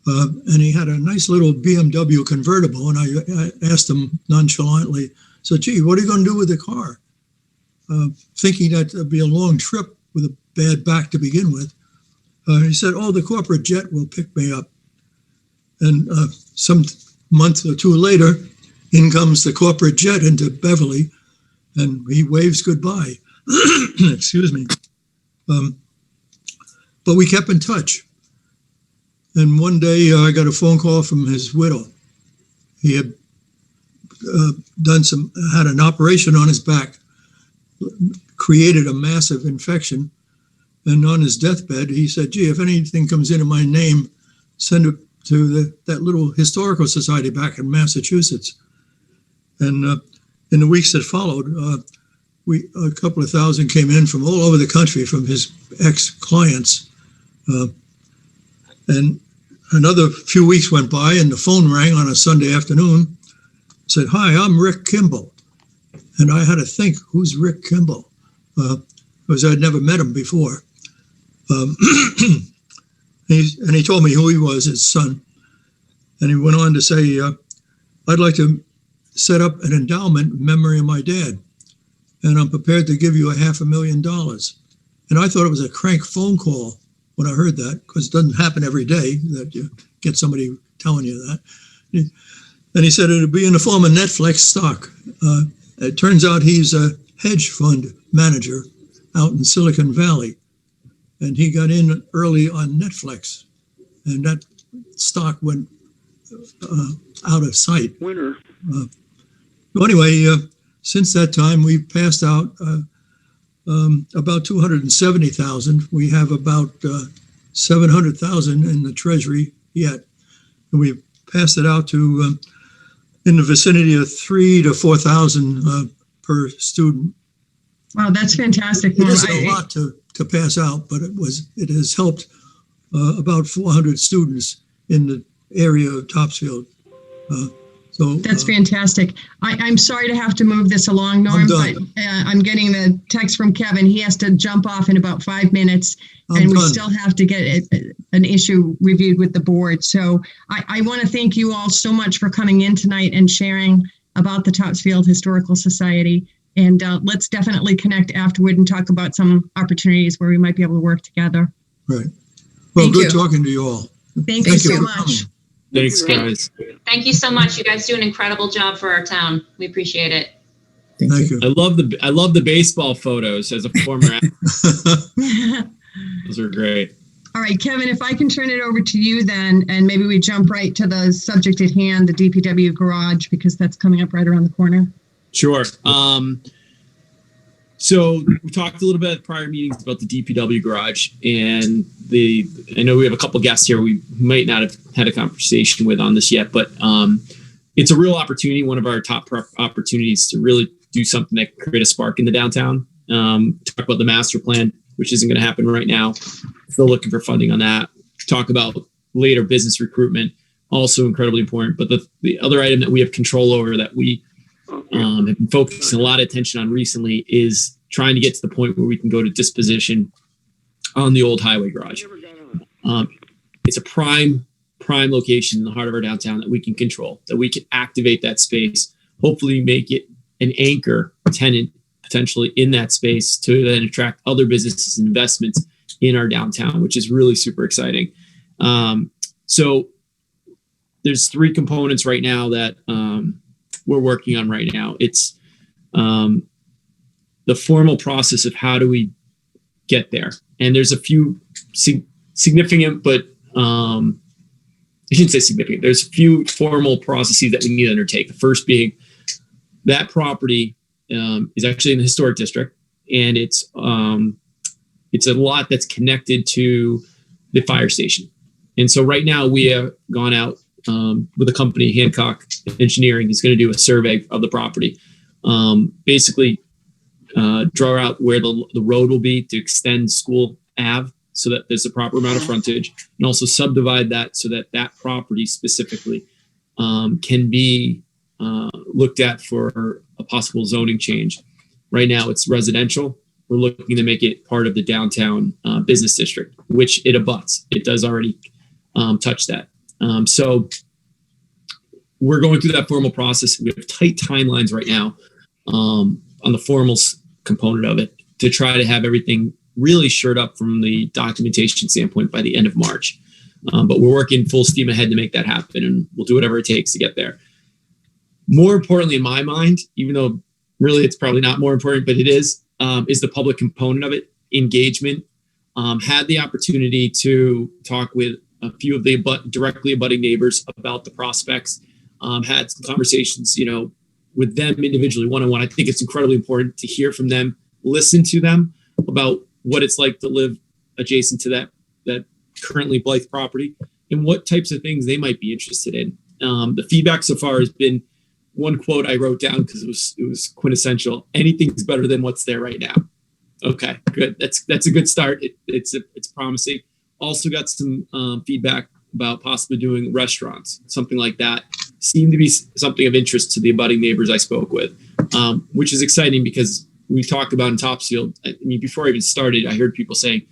And he had a nice little BMW convertible. And I asked him nonchalantly, so, gee, what are you going to do with the car? Thinking that it'd be a long trip with a bad back to begin with. He said, oh, the corporate jet will pick me up. And some month or two later, in comes the corporate jet into Beverly, and he waves goodbye. Excuse me. But we kept in touch. And one day I got a phone call from his widow. He had had an operation on his back, created a massive infection. And on his deathbed, he said, gee, if anything comes into my name, send it to that little historical society back in Massachusetts. And in the weeks that followed, a couple of thousand came in from all over the country from his ex-clients. And another few weeks went by and the phone rang on a Sunday afternoon. Said, hi, I'm Rick Kimball. And I had to think, who's Rick Kimball? Because I'd never met him before. And he told me who he was, his son. And he went on to say, I'd like to set up an endowment in memory of my dad. And I'm prepared to give you $500,000. And I thought it was a crank phone call when I heard that, because it doesn't happen every day that you get somebody telling you that. And he said it'd be in the form of Netflix stock. It turns out he's a hedge fund manager out in Silicon Valley. And he got in early on Netflix. And that stock went out of sight. Winner. Anyway, since that time, we've passed out about 270,000. We have about 700,000 in the Treasury yet. And we've passed it out to in the vicinity of 3,000 to 4,000 per student. Wow, that's fantastic. It isn't a lot to pass out, but it has helped about 400 students in the area of Topsfield. So that's fantastic. I'm sorry to have to move this along, Norm, but I'm getting the text from Kevin. He has to jump off in about 5 minutes, and we still have to get an issue reviewed with the board. So I want to thank you all so much for coming in tonight and sharing about the Topsfield Historical Society. And let's definitely connect afterward and talk about some opportunities where we might be able to work together. Right. Well, good talking to you all. Thank you so much. Thanks, guys. Thank you so much. You guys do an incredible job for our town. We appreciate it. Thank you. I love the baseball photos as a former athlete. Those are great. All right, Kevin, if I can turn it over to you then, and maybe we jump right to the subject at hand, the DPW garage, because that's coming up right around the corner. Sure. So we talked a little bit at prior meetings about the DPW garage, and I know we have a couple guests here we might not have had a conversation with on this yet, but it's a real opportunity, one of our top opportunities to really do something that can create a spark in the downtown. Talk about the master plan, which isn't going to happen right now. Still looking for funding on that. Talk about later business recruitment, also incredibly important. But the other item that we have control over that we have been focusing a lot of attention on recently is trying to get to the point where we can go to disposition on the old highway garage. It's a prime location in the heart of our downtown that we can control, that we can activate that space, hopefully make it an anchor tenant potentially in that space to then attract other businesses and investments in our downtown, which is really super exciting. So there's 3 components right now that we're working on right now. It's the formal process of how do we get there. And there's a few significant, but I shouldn't say significant. There's a few formal processes that we need to undertake. The first being that property is actually in the historic district, and it's a lot that's connected to the fire station. And so right now we have gone out with a company, Hancock Engineering, is going to do a survey of the property. Basically, draw out where the road will be to extend School Ave so that there's a proper amount of frontage, and also subdivide that so that that property specifically can be looked at for a possible zoning change. Right now it's residential. We're looking to make it part of the downtown business district, which it abuts. It does already touch that. So we're going through that formal process. We have tight timelines right now on the formal component of it to try to have everything really shored up from the documentation standpoint by the end of March. But we're working full steam ahead to make that happen, and we'll do whatever it takes to get there. More importantly, in my mind, even though really it's probably not more important, but it is the public component of it, engagement. Had the opportunity to talk with a few of the directly abutting neighbors about the prospects, had some conversations, with them individually, one-on-one. I think it's incredibly important to hear from them, listen to them about what it's like to live adjacent to that currently Blythe property and what types of things they might be interested in. The feedback so far has been one quote I wrote down because it was quintessential. Anything's better than what's there right now. Okay, good. That's a good start. It's promising. Also got some feedback about possibly doing restaurants, something like that. Seemed to be something of interest to the abutting neighbors I spoke with, which is exciting because we talked about in Topsfield. I mean, before I even started, I heard people saying,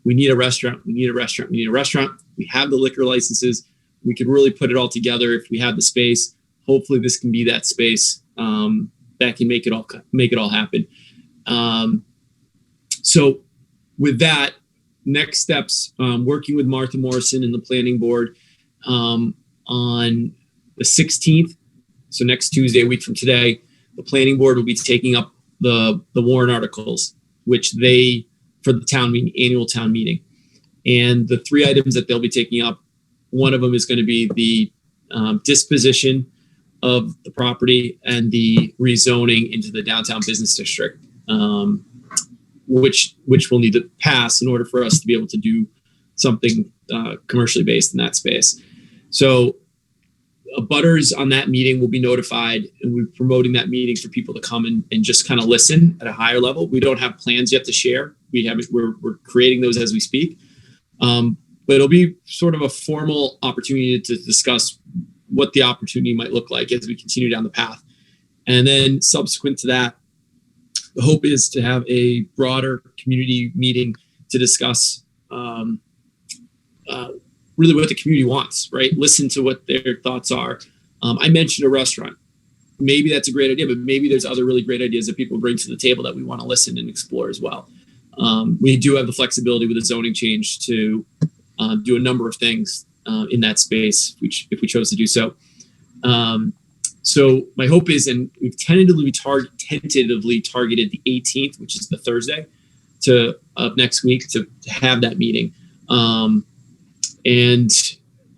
we need a restaurant, we need a restaurant, we need a restaurant. We have the liquor licenses. We could really put it all together if we have the space. Hopefully this can be that space that can make it all happen. So with that, next steps, working with Martha Morrison and the planning board on the 16th. So next Tuesday, a week from today, the planning board will be taking up the warrant articles, which for the annual town meeting. And the 3 items that they'll be taking up, one of them is going to be the disposition of the property and the rezoning into the downtown business district, which will need to pass in order for us to be able to do something commercially based in that space. So abutters on that meeting will be notified, and we're promoting that meeting for people to come and just kind of listen at a higher level. We don't have plans yet to share. We're creating those as we speak. But it'll be sort of a formal opportunity to discuss what the opportunity might look like as we continue down the path. And then subsequent to that, the hope is to have a broader community meeting to discuss really what the community wants, right? Listen to what their thoughts are. I mentioned a restaurant. Maybe that's a great idea, but maybe there's other really great ideas that people bring to the table that we want to listen and explore as well. We do have the flexibility with a zoning change to do a number of things in that space, which if we chose to do so. So my hope is, and we've tentatively targeted the 18th, which is the Thursday, of next week to have that meeting. And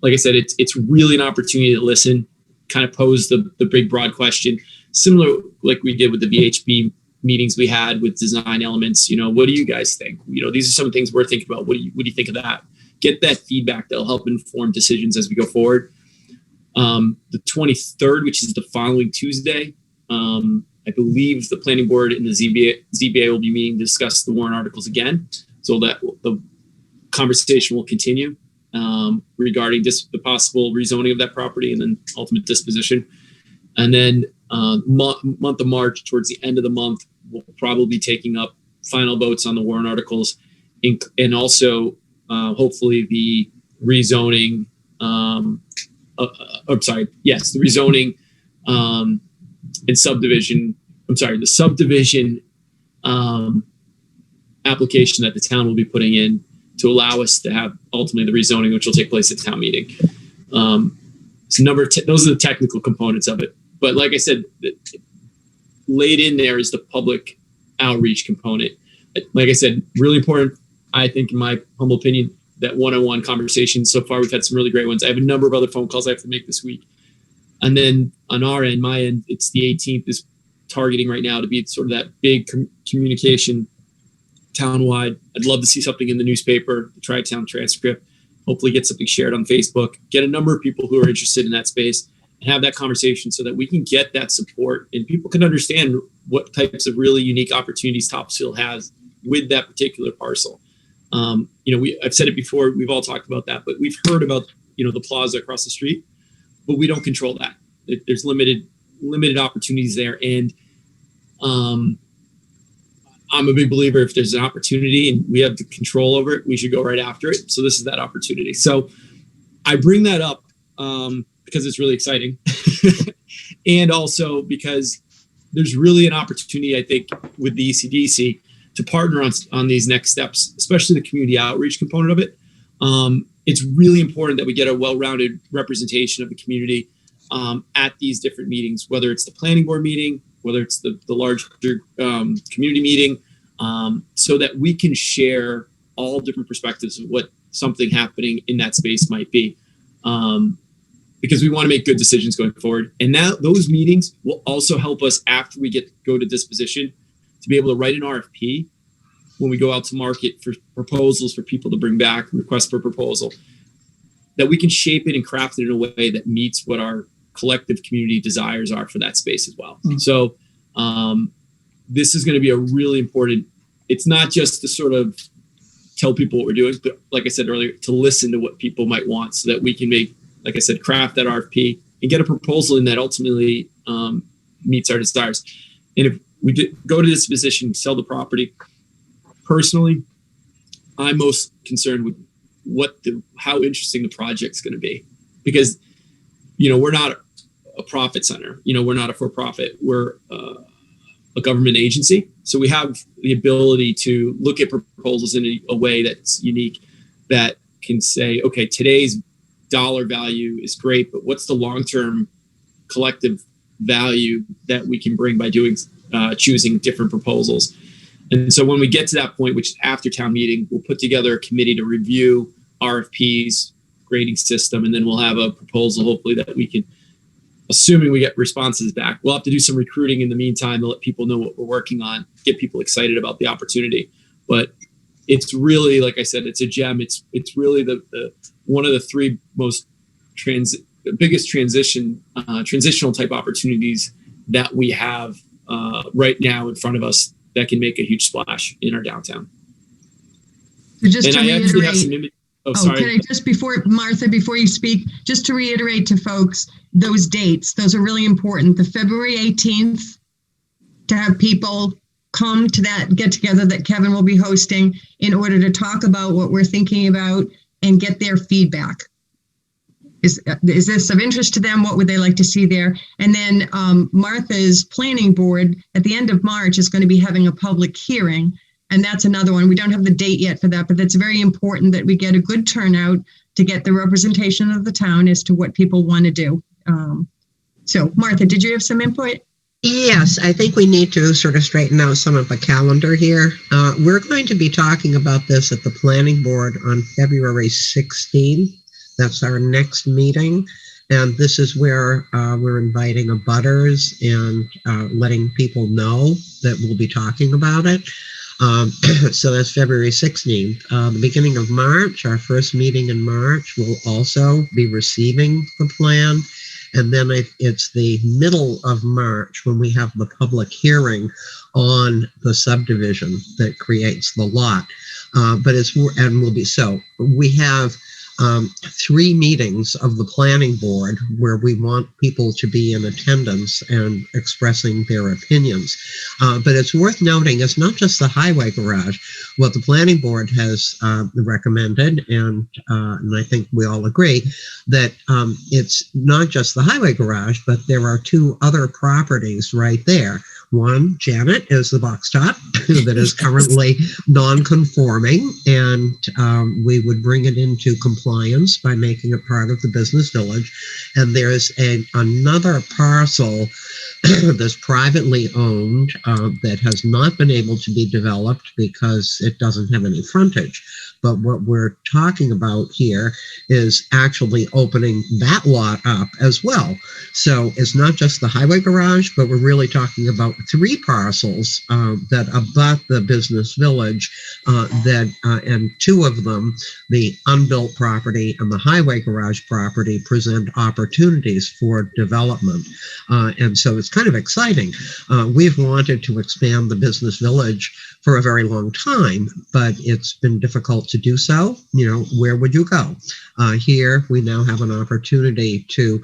like I said, it's really an opportunity to listen, kind of pose the big broad question, similar like we did with the VHB meetings we had with design elements. What do you guys think? These are some things we're thinking about. What do you think of that? Get that feedback that'll help inform decisions as we go forward. The 23rd, which is the following Tuesday, I believe the planning board and the ZBA will be meeting to discuss the warrant articles again. So that the conversation will continue regarding the possible rezoning of that property and then ultimate disposition. And then month of March, towards the end of the month, we'll probably be taking up final votes on the warrant articles and also hopefully the rezoning. The rezoning and subdivision. The subdivision application that the town will be putting in to allow us to have ultimately the rezoning, which will take place at town meeting. Those are the technical components of it. But like I said, laid in there is the public outreach component. Like I said, really important, I think, in my humble opinion, that one-on-one conversation. So far, we've had some really great ones. I have a number of other phone calls I have to make this week. And then on our end, my end, it's the 18th is targeting right now to be sort of that big communication townwide. I'd love to see something in the newspaper, the Tri-Town transcript, hopefully get something shared on Facebook, get a number of people who are interested in that space and have that conversation so that we can get that support and people can understand what types of really unique opportunities Topsfield has with that particular parcel. I've said it before, we've all talked about that, but we've heard about, the plaza across the street, but we don't control that. There's limited opportunities there. And I'm a big believer if there's an opportunity and we have the control over it, we should go right after it. So this is that opportunity. So I bring that up because it's really exciting. And also because there's really an opportunity, I think, with the ECDC to partner on these next steps, especially the community outreach component of it. It's really important that we get a well-rounded representation of the community at these different meetings, whether it's the planning board meeting, whether it's the larger community meeting, so that we can share all different perspectives of what something happening in that space might be. Because we want to make good decisions going forward. And now those meetings will also help us after we go to disposition to be able to write an RFP when we go out to market for proposals for people to bring back, request for proposal, that we can shape it and craft it in a way that meets what our collective community desires are for that space as well. Mm-hmm. So this is going to be a really important, it's not just to sort of tell people what we're doing, but like I said earlier, to listen to what people might want so that we can make, like I said, craft that RFP and get a proposal in that ultimately meets our desires. And if we go to this position, sell the property, personally, I'm most concerned with how interesting the project's going to be, because we're not a profit center. We're not a for-profit. We're a government agency, so we have the ability to look at proposals in a way that's unique, that can say, okay, today's dollar value is great, but what's the long-term collective value that we can bring by choosing different proposals? And so when we get to that point, which is after town meeting, we'll put together a committee to review RFPs, grading system, and then we'll have a proposal, hopefully, that we can, assuming we get responses back. We'll have to do some recruiting in the meantime to let people know what we're working on, get people excited about the opportunity. But it's really, like I said, it's a gem. It's really the one of the three most biggest transitional type opportunities that we have right now in front of us that can make a huge splash in our downtown. So just and to I reiterate, actually have some sorry. Can I just before you speak, just to reiterate to folks, those dates, those are really important. The February 18th, to have people come to that get together that Kevin will be hosting in order to talk about what we're thinking about and get their feedback. Is this of interest to them? What would they like to see there? And then Martha's planning board at the end of March is going to be having a public hearing. And that's another one. We don't have the date yet for that, but that's very important that we get a good turnout to get the representation of the town as to what people want to do. So Martha, did you have some input? Yes, I think we need to sort of straighten out some of the calendar here. We're going to be talking about this at the planning board on February 16th. That's our next meeting. And this is where we're inviting abutters and letting people know that we'll be talking about it. So that's February 16th. The beginning of March, our first meeting in March, we'll also be receiving the plan. And then it's the middle of March when we have the public hearing on the subdivision that creates the lot. We have 3 meetings of the planning board where we want people to be in attendance and expressing their opinions. But it's worth noting, it's not just the highway garage. What the planning board has recommended, and I think we all agree, that it's not just the highway garage, but there are 2 other properties right there. One, Janet, is the box top that is currently non-conforming, and we would bring it into compliance by making it part of the business village. And there's another parcel that's privately owned that has not been able to be developed because it doesn't have any frontage. But what we're talking about here is actually opening that lot up as well. So it's not just the highway garage, but we're really talking about 3 parcels that abut the business village, and 2 of them, the unbuilt property and the highway garage property, present opportunities for development. And so it's kind of exciting. We've wanted to expand the business village for a very long time, but it's been difficult to do so. You know, where would you go? Here, we now have an opportunity to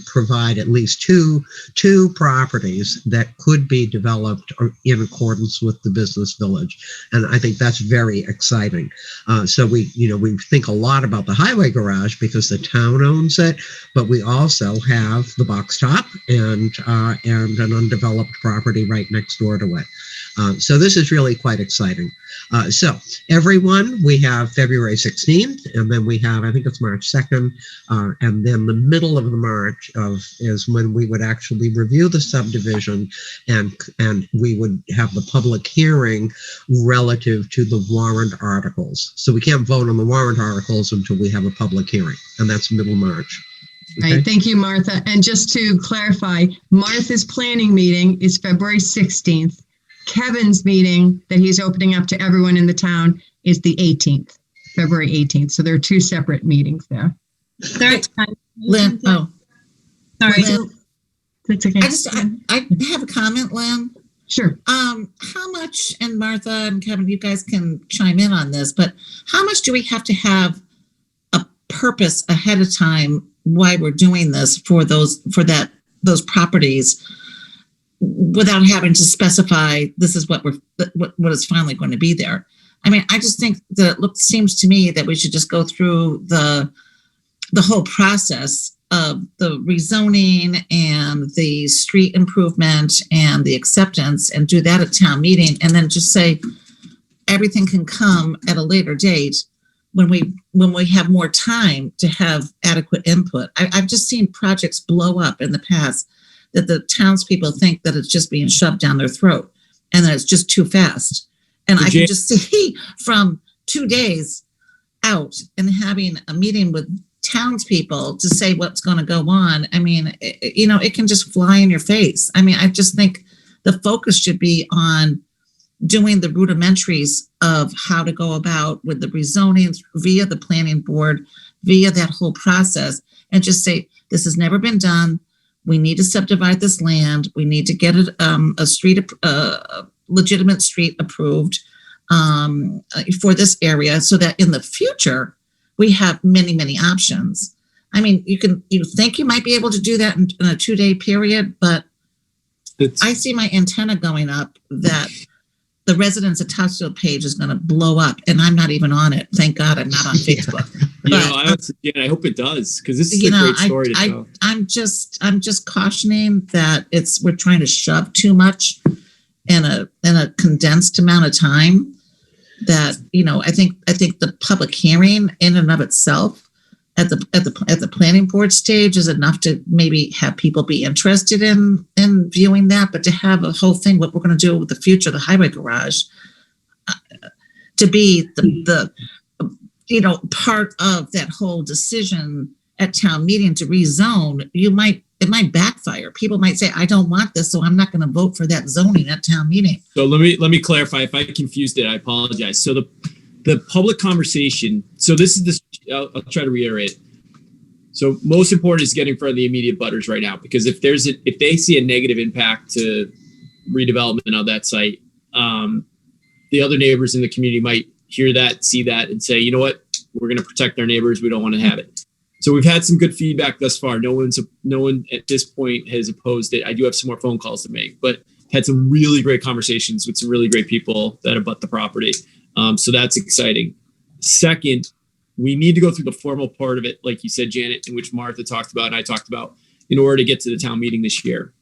provide at least two properties that could be developed in accordance with the business village, and I think that's very exciting. So we think a lot about the highway garage because the town owns it, but we also have the box top and an undeveloped property right next door to it. So this is really quite exciting. So everyone, we have February 16th, and then we have, I think it's March 2nd, and then the middle of the March is when we would actually review the subdivision, and we would have the public hearing relative to the warrant articles. So we can't vote on the warrant articles until we have a public hearing, and that's middle March. Okay. Right. Thank you, Martha. And just to clarify, Martha's planning meeting is February 16th. Kevin's meeting that he's opening up to everyone in the town is the 18th, February 18th. So there are 2 separate meetings there. Lynn, oh, Sorry. Lynn, That's okay. I have a comment, Lynn. Sure. How much, and Martha and Kevin, you guys can chime in on this, but how much do we have to have a purpose ahead of time why we're doing this for those properties, without having to specify this is what is finally going to be there? I mean, I just think that it seems to me that we should just go through the whole process of the rezoning and the street improvement and the acceptance and do that at town meeting, and then just say everything can come at a later date when we have more time to have adequate input. I've just seen projects blow up in the past that the townspeople think that it's just being shoved down their throat and that it's just too fast. And I can just see from 2 days out and having a meeting with townspeople to say what's going to go on. I mean, it can just fly in your face. I mean, I just think the focus should be on doing the rudimentaries of how to go about with the rezoning via the planning board, via that whole process, and just say, this has never been done. We need to subdivide this land. We need to get it a legitimate street approved for this area, so that in the future we have many, many options. I mean, you think you might be able to do that in a 2-day period, but I see my antenna going up that the residents at Topsfield page is going to blow up, and I'm not even on it. Thank God I'm not on Facebook. I hope it does, because this is a great story to tell. I'm just cautioning that we're trying to shove too much in a condensed amount of time. That I think the public hearing in and of itself at the planning board stage is enough to maybe have people be interested in viewing that, but to have a whole thing, what we're going to do with the future, the highway garage, to be the part of that whole decision at town meeting to rezone, it might backfire. People might say, I don't want this, so I'm not going to vote for that zoning at town meeting. So let me clarify. If I confused it, I apologize. So the public conversation. So this is I'll try to reiterate. So most important is getting in front of the immediate butters right now, because if they see a negative impact to redevelopment of that site, the other neighbors in the community might hear that, see that, and say, you know what, we're going to protect our neighbors. We don't want to have it. So we've had some good feedback thus far. No one at this point has opposed it. I do have some more phone calls to make, but had some really great conversations with some really great people that abut the property. So that's exciting. Second, we need to go through the formal part of it, like you said, Janet, in which Martha talked about and I talked about, in order to get to the town meeting this year,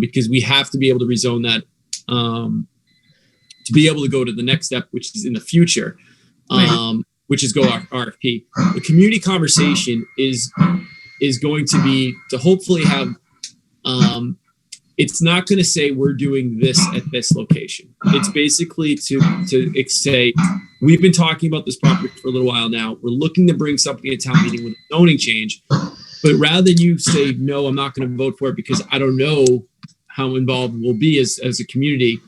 because we have to be able to rezone that to be able to go to the next step, which is in the future. Which is go RFP. The community conversation is going to be to hopefully have, it's not going to say we're doing this at this location. It's basically to say, we've been talking about this property for a little while now. We're looking to bring something to town meeting with a zoning change, but rather than you say, no, I'm not going to vote for it because I don't know how involved we'll be as a community,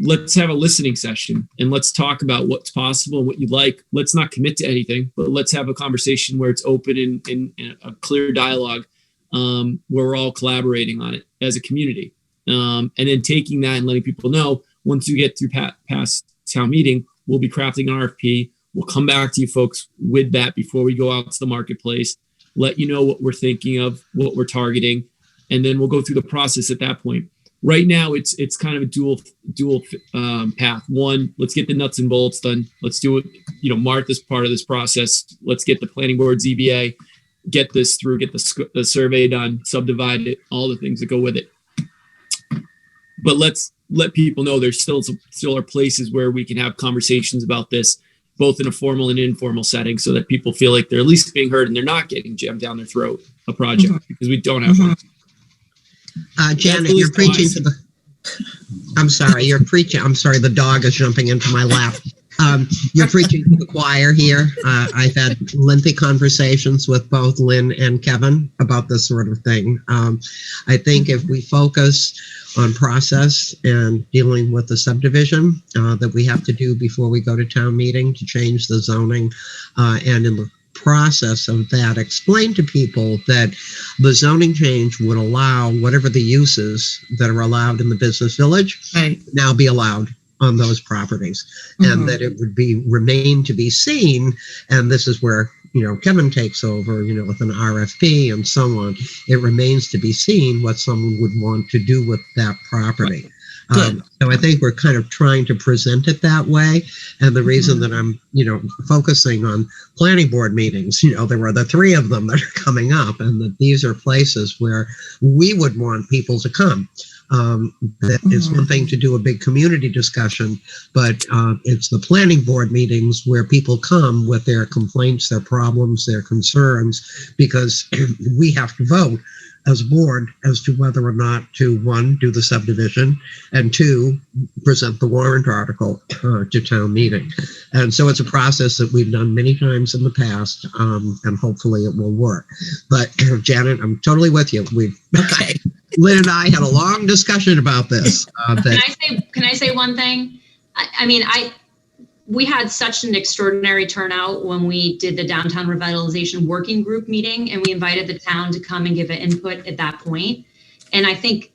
let's have a listening session and let's talk about what's possible and what you like. Let's not commit to anything, but let's have a conversation where it's open and a clear dialogue, where we're all collaborating on it as a community. And then taking that and letting people know, once we get through past town meeting, we'll be crafting an RFP. We'll come back to you folks with that before we go out to the marketplace, let you know what we're thinking of, what we're targeting, and then we'll go through the process at that point. Right now, it's kind of a dual path. One, let's get the nuts and bolts done. Let's do it. Martha's part of this process. Let's get the planning board ZBA, get this through, get the survey done, subdivide it, all the things that go with it. But let's let people know there's still are places where we can have conversations about this, both in a formal and informal setting, so that people feel like they're at least being heard and they're not getting jammed down their throat a project because we don't have one. Janet, you're preaching to the. I'm sorry, you're preaching. I'm sorry, the dog is jumping into my lap. You're preaching to the choir here. I've had lengthy conversations with both Lynn and Kevin about this sort of thing. I think if we focus on process and dealing with the subdivision that we have to do before we go to town meeting to change the zoning, and in the process of that, explain to people that the zoning change would allow whatever the uses that are allowed in the business village now be allowed on those properties, and that it would remain to be seen. And this is where Kevin takes over, with an RFP and so on. It remains to be seen what someone would want to do with that property. So I think we're kind of trying to present it that way. And the reason that I'm, focusing on planning board meetings, there were the 3 of them that are coming up, and that these are places where we would want people to come. It's one thing to do a big community discussion, but it's the planning board meetings where people come with their complaints, their problems, their concerns, because we have to vote as a board as to whether or not to, 1, do the subdivision, and 2, present the warrant article to town meeting. And so it's a process that we've done many times in the past, and hopefully it will work. But Janet, I'm totally with you. Lynn and I had a long discussion about this. Can I say one thing? We had such an extraordinary turnout when we did the downtown revitalization working group meeting, and we invited the town to come and give an input at that point. And I think,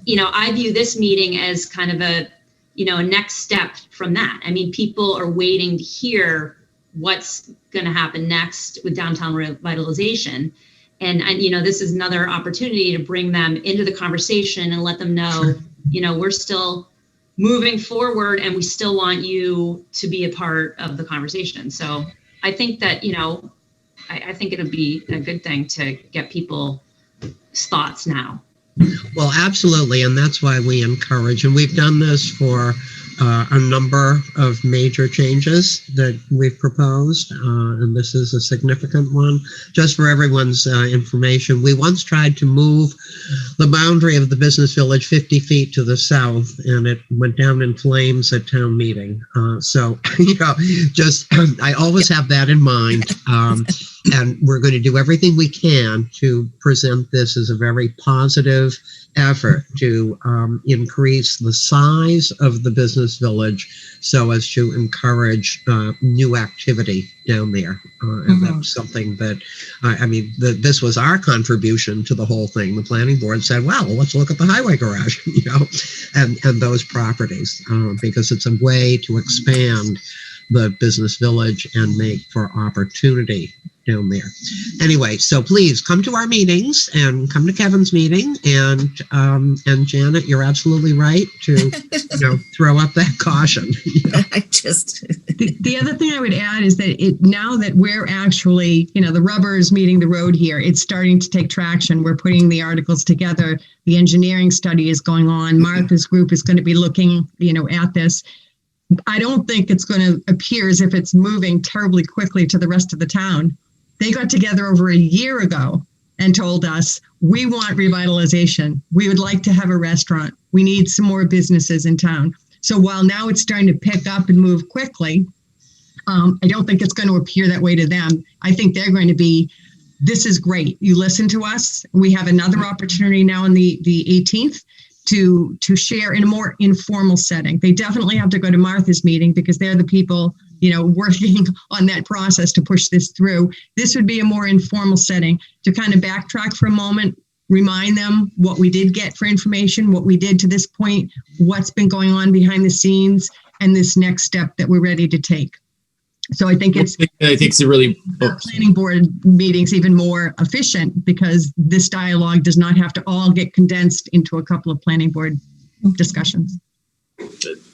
I view this meeting as kind of a next step from that. People are waiting to hear what's going to happen next with downtown revitalization. And this is another opportunity to bring them into the conversation and let them know, we're still moving forward and we still want you to be a part of the conversation. So I think that, I think it'll be a good thing to get people's thoughts now. Well, absolutely. And that's why we encourage, and we've done this for a number of major changes that we've proposed, and this is a significant one. Just for everyone's information, we once tried to move the boundary of the business village 50 feet to the south, and it went down in flames at town meeting. So, I always have that in mind. And we're going to do everything we can to present this as a very positive effort to increase the size of the business village so as to encourage new activity down there. And that's something that, this was our contribution to the whole thing. The planning board said, well, let's look at the highway garage, and those properties, because it's a way to expand the business village and make for opportunity down there. Anyway, so please come to our meetings and come to Kevin's meeting. And Janet, you're absolutely right to throw up that caution. I just the other thing I would add is that now that we're actually, the rubber is meeting the road here, it's starting to take traction. We're putting the articles together. The engineering study is going on. Martha's group is going to be looking, at this. I don't think it's going to appear as if it's moving terribly quickly to the rest of the town. They got together over a year ago and told us, we want revitalization. We would like to have a restaurant. We need some more businesses in town. So while now it's starting to pick up and move quickly, I don't think it's going to appear that way to them. I think they're going to be, this is great. You listen to us. We have another opportunity now on the 18th to share in a more informal setting. They definitely have to go to Martha's meeting because they're the people, working on that process to push this through. This would be a more informal setting to kind of backtrack for a moment, remind them what we did get for information, what we did to this point, what's been going on behind the scenes, and this next step that we're ready to take. So I think it's a really planning board meetings even more efficient because this dialogue does not have to all get condensed into a couple of planning board discussions.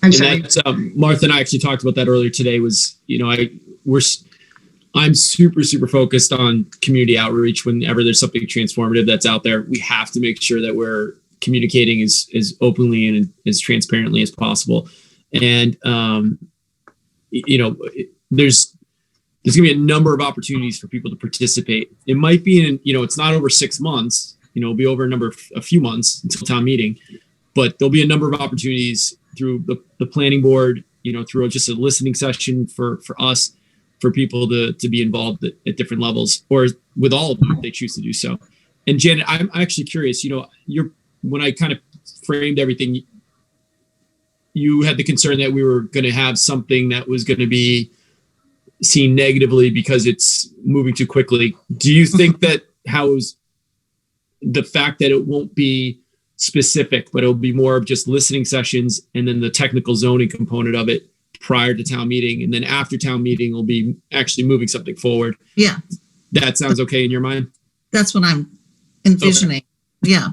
I'm sorry. Martha and I actually talked about that earlier today. I'm super focused on community outreach. Whenever there's something transformative that's out there, we have to make sure that we're communicating as openly and as transparently as possible. And there's going to be a number of opportunities for people to participate. It might be it's not over 6 months, it'll be over a few months until town meeting, but there'll be a number of opportunities through the planning board, through just a listening session for us, for people to be involved at different levels, or with all of them if they choose to do so. And Janet, I'm actually curious, when I kind of framed everything, you had the concern that we were going to have something that was going to be seen negatively because it's moving too quickly. Do you think that the fact that it won't be specific, but it'll be more of just listening sessions and then the technical zoning component of it prior to town meeting, and then after town meeting will be actually moving something forward? Yeah. That sounds okay in your mind? That's what I'm envisioning. Okay. Yeah.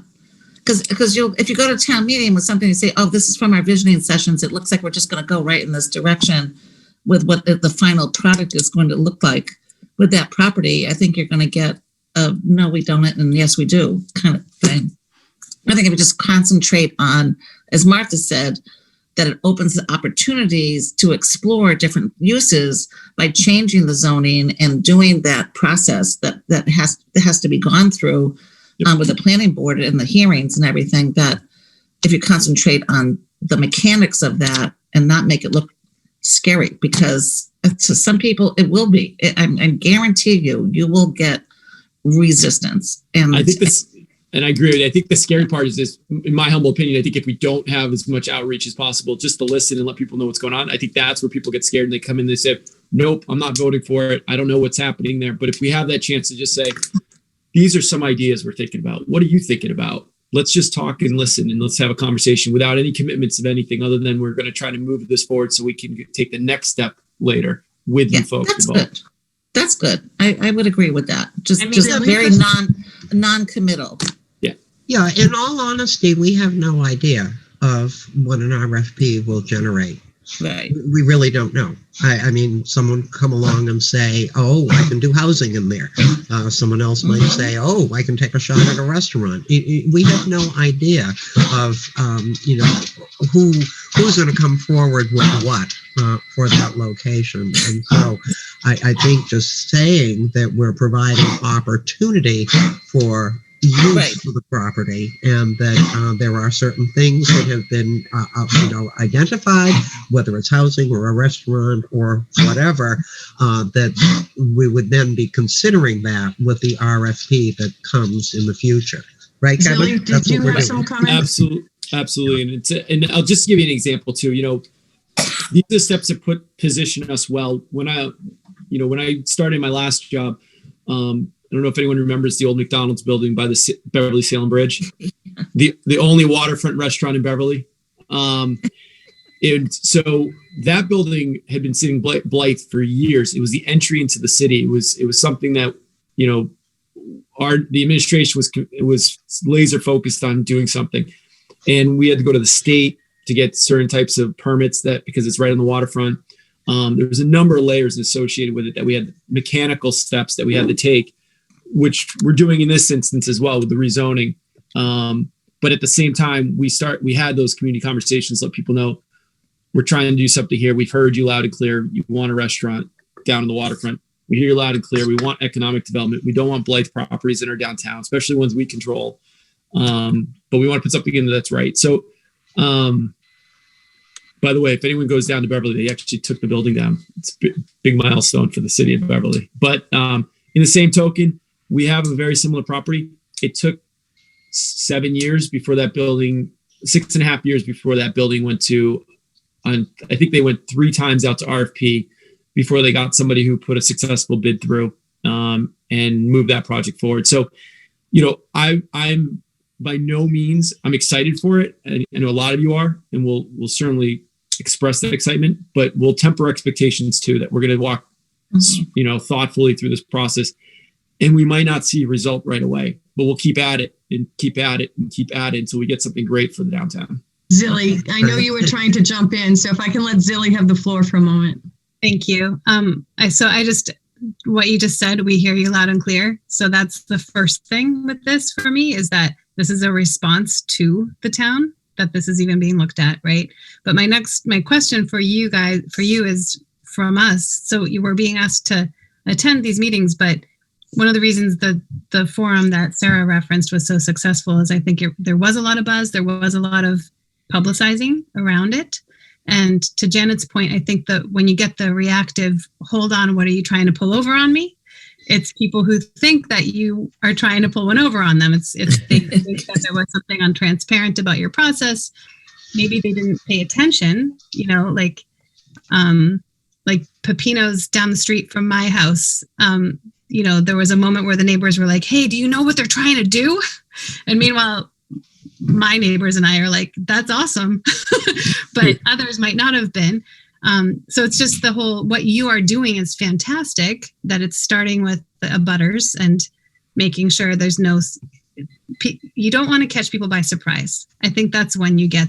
Because if you go to town meeting with something and say, oh, this is from our visioning sessions, it looks like we're just going to go right in this direction with what the final product is going to look like with that property. I think you're going to get a no, we don't, and yes, we do kind of thing. I think if we just concentrate on, as Martha said, that it opens the opportunities to explore different uses by changing the zoning and doing that process that has to be gone through with the planning board and the hearings and everything, that if you concentrate on the mechanics of that and not make it look scary, because to some people it will be. I guarantee you will get resistance. And I think and I agree with you. I think the scary part is this, in my humble opinion, I think if we don't have as much outreach as possible, just to listen and let people know what's going on, I think that's where people get scared and they come in and they say, nope, I'm not voting for it. I don't know what's happening there. But if we have that chance to just say, these are some ideas we're thinking about. What are you thinking about? Let's just talk and listen, and let's have a conversation without any commitments of anything other than we're going to try to move this forward so we can take the next step later with you folks involved. Good. That's good. I would agree with that. Just very non-committal. Yeah, in all honesty, we have no idea of what an RFP will generate. Right. We really don't know. I mean, someone come along and say, "Oh, I can do housing in there." Someone else might say, "Oh, I can take a shot at a restaurant." We have no idea of, who's going to come forward with what for that location. And so, I think just saying that we're providing opportunity for use of the property, and that there are certain things that have been identified, whether it's housing or a restaurant or whatever, that we would then be considering that with the RFP that comes in the future. Right, Kevin? Zilli, did you have some comments? Absolutely. And I'll just give you an example too. These are steps that position us well. When I started my last job, I don't know if anyone remembers the old McDonald's building by the Beverly Salem Bridge, the only waterfront restaurant in Beverly. And so that building had been sitting Blythe for years. It was the entry into the city. It was something that, the administration was laser focused on doing something. And we had to go to the state to get certain types of permits because it's right on the waterfront. There was a number of layers associated with it that we had mechanical steps that we had to take, which we're doing in this instance as well with the rezoning. But at the same time, we had those community conversations, let people know we're trying to do something here. We've heard you loud and clear. You want a restaurant down in the waterfront. We hear you loud and clear. We want economic development. We don't want Blythe properties in our downtown, especially ones we control. But we want to put something in that's right. So, by the way, if anyone goes down to Beverly, they actually took the building down. It's a big milestone for the city of Beverly. But in the same token, we have a very similar property. It took 7 years before that building, 6.5 years before that building went to, I think they went 3 times out to RFP before they got somebody who put a successful bid through and moved that project forward. So, I'm by no means, I'm excited for it. And I know a lot of you are, and we'll certainly express that excitement, but we'll temper expectations too, that we're going to walk, thoughtfully through this process. And we might not see a result right away, but we'll keep at it and keep at it and keep at it until we get something great for the downtown. Zilli, I know you were trying to jump in, so if I can let Zilli have the floor for a moment. Thank you. What you just said, we hear you loud and clear. So that's the first thing with this for me, is that this is a response to the town, that this is even being looked at, right? But my question for you is from us. So you were being asked to attend these meetings, but one of the reasons the forum that Sarah referenced was so successful is I think there was a lot of buzz, there was a lot of publicizing around it. And to Janet's point, I think that when you get the reactive, hold on, what are you trying to pull over on me? It's people who think that you are trying to pull one over on them. They think that there was something untransparent about your process. Maybe they didn't pay attention, like Pepino's down the street from my house. There was a moment where the neighbors were like, hey, do you know what they're trying to do? And meanwhile, my neighbors and I are like, that's awesome. But others might not have been. So it's just what you are doing is fantastic, that it's starting with the abutters and making sure there's you don't want to catch people by surprise. I think that's when you get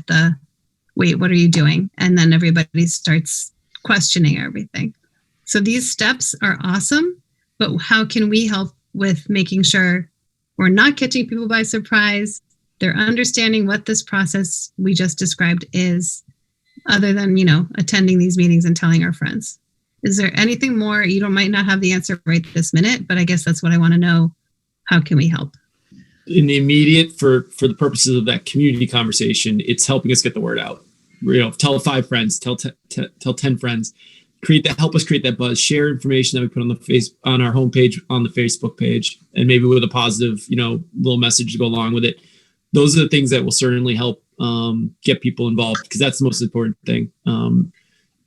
wait, what are you doing? And then everybody starts questioning everything. So these steps are awesome, but how can we help with making sure we're not catching people by surprise? They're understanding what this process we just described is, other than, attending these meetings and telling our friends. Is there anything more? You might not have the answer right this minute, but I guess that's what I want to know. How can we help? In the immediate, for the purposes of that community conversation, it's helping us get the word out. Tell 5 friends, tell 10 friends, help us create that buzz, share information that we put on our homepage, on the Facebook page, and maybe with a positive, little message to go along with it. Those are the things that will certainly help get people involved, because that's the most important thing. And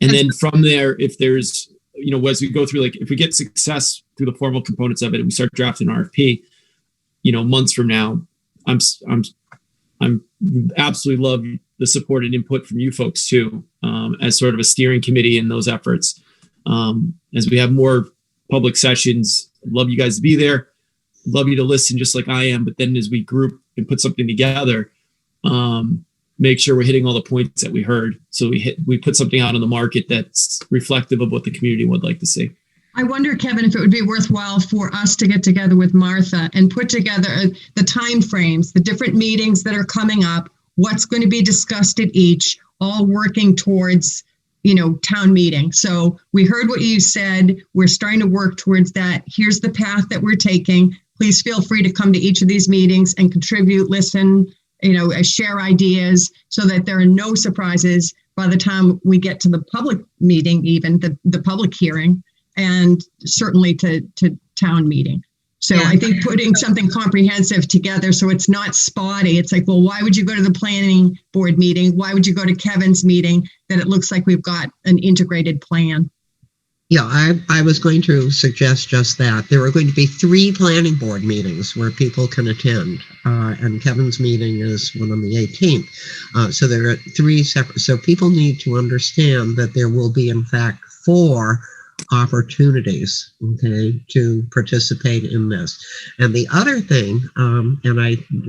then from there, if there's, as we go through, if we get success through the formal components of it and we start drafting an RFP, months from now, I'm absolutely love the support and input from you folks too, as sort of a steering committee in those efforts. As we have more public sessions, I'd love you guys to be there. I'd love you to listen just like I am. But then as we group and put something together, make sure we're hitting all the points that we heard. So we put something out on the market that's reflective of what the community would like to see. I wonder, Kevin, if it would be worthwhile for us to get together with Martha and put together the time frames, the different meetings that are coming up, what's going to be discussed at each, all working towards, town meeting. So we heard what you said. We're starting to work towards that. Here's the path that we're taking. Please feel free to come to each of these meetings and contribute, listen, share ideas so that there are no surprises by the time we get to the public meeting, even the public hearing, and certainly to town meeting. So I think putting something comprehensive together so it's not spotty. It's like, well, why would you go to the planning board meeting? Why would you go to Kevin's meeting? That it looks like we've got an integrated plan. Yeah, I was going to suggest just that. There are going to be 3 planning board meetings where people can attend, and Kevin's meeting is one on the 18th. So there are 3 separate. So people need to understand that there will be, in fact, 4 opportunities, okay, to participate in this. And the other thing,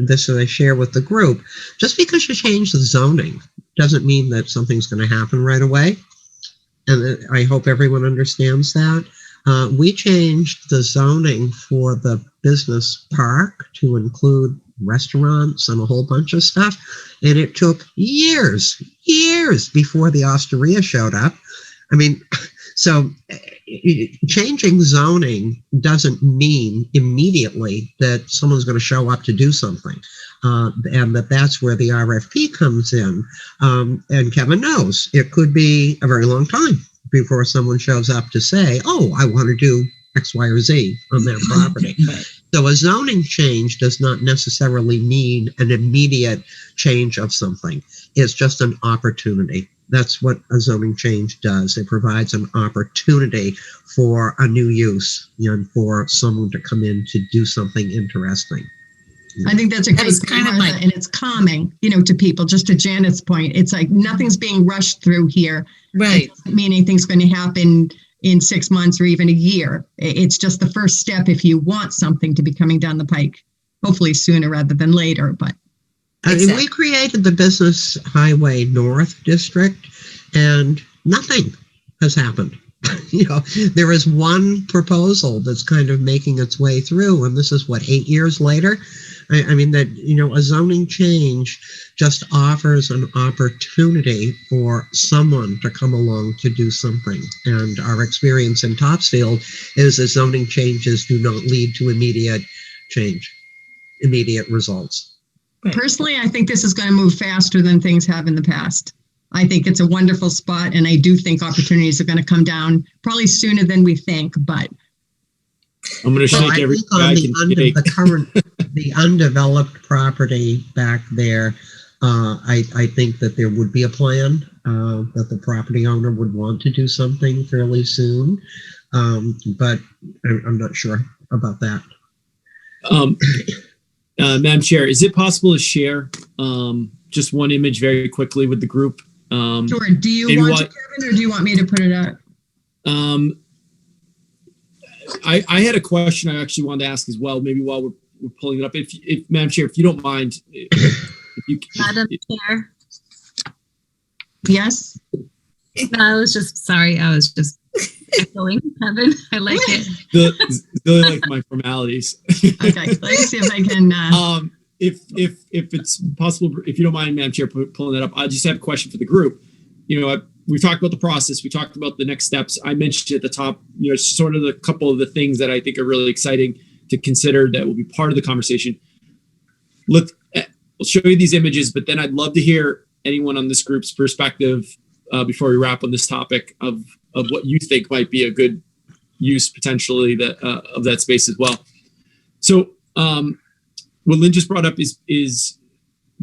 this I share with the group, just because you change the zoning doesn't mean that something's going to happen right away. And I hope everyone understands that. We changed the zoning for the business park to include restaurants and a whole bunch of stuff. And it took years before the Osteria showed up. I mean, so changing zoning doesn't mean immediately that someone's going to show up to do something. And that's where the RFP comes in. And Kevin knows it could be a very long time before someone shows up to say, oh, I want to do X, Y, or Z on that property. So a zoning change does not necessarily mean an immediate change of something. It's just an opportunity. That's what a zoning change does. It provides an opportunity for a new use and for someone to come in to do something interesting. I think that's a great point, Martha, and it's calming, to people. Just to Janet's point, it's like nothing's being rushed through here. Right. It doesn't mean anything's going to happen in 6 months or even a year. It's just the first step if you want something to be coming down the pike, hopefully sooner rather than later. But we created the Business Highway North District, and nothing has happened. There is one proposal that's kind of making its way through, and this is 8 years later. I mean that, a zoning change just offers an opportunity for someone to come along to do something. And our experience in Topsfield is that zoning changes do not lead to immediate change, immediate results. Personally, I think this is going to move faster than things have in the past. I think it's a wonderful spot, and I do think opportunities are going to come down probably sooner than we think, but I'm going to shake every on the undeveloped property back there. I think that there would be a plan that the property owner would want to do something fairly soon, but I'm not sure about that. Madam Chair, is it possible to share just one image very quickly with the group? Sure. Do you want to, Kevin, or do you want me to put it up? I had a question I actually wanted to ask as well, maybe while we're pulling it up. If Madam Chair, if you don't mind. Madam Chair. Yes? No, I was just echoing Kevin. I like it. Really like my formalities. Okay, let's see if I can. If it's possible, if you don't mind, Madam Chair, pulling that up, I just have a question for the group. We talked about the process. We talked about the next steps. I mentioned at the top, sort of a couple of the things that I think are really exciting to consider that will be part of the conversation. I'll show you these images, but then I'd love to hear anyone on this group's perspective before we wrap on this topic of what you think might be a good use potentially of that space as well. So what Lynn just brought up is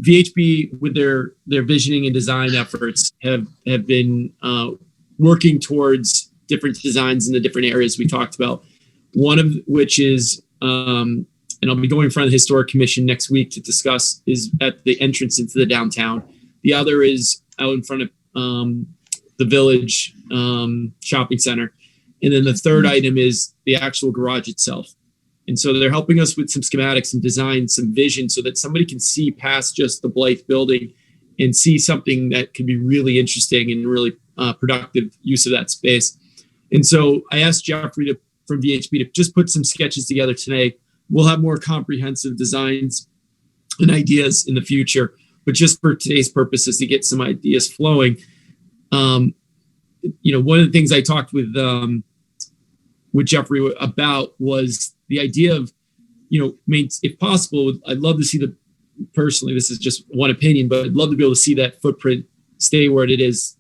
VHB with their visioning and design efforts have been working towards different designs in the different areas we talked about. One of which is, and I'll be going in front of the Historic Commission next week to discuss, is at the entrance into the downtown. The other is out in front of the Village shopping center. And then the third item is the actual garage itself. And so they're helping us with some schematics, some design, some vision so that somebody can see past just the Blythe building and see something that could be really interesting and really productive use of that space. And so I asked Jeffrey from VHB to just put some sketches together today. We'll have more comprehensive designs and ideas in the future, but just for today's purposes to get some ideas flowing. One of the things I talked with Jeffrey about was the idea of, if possible, I'd love to see personally, this is just one opinion, but I'd love to be able to see that footprint stay where it is,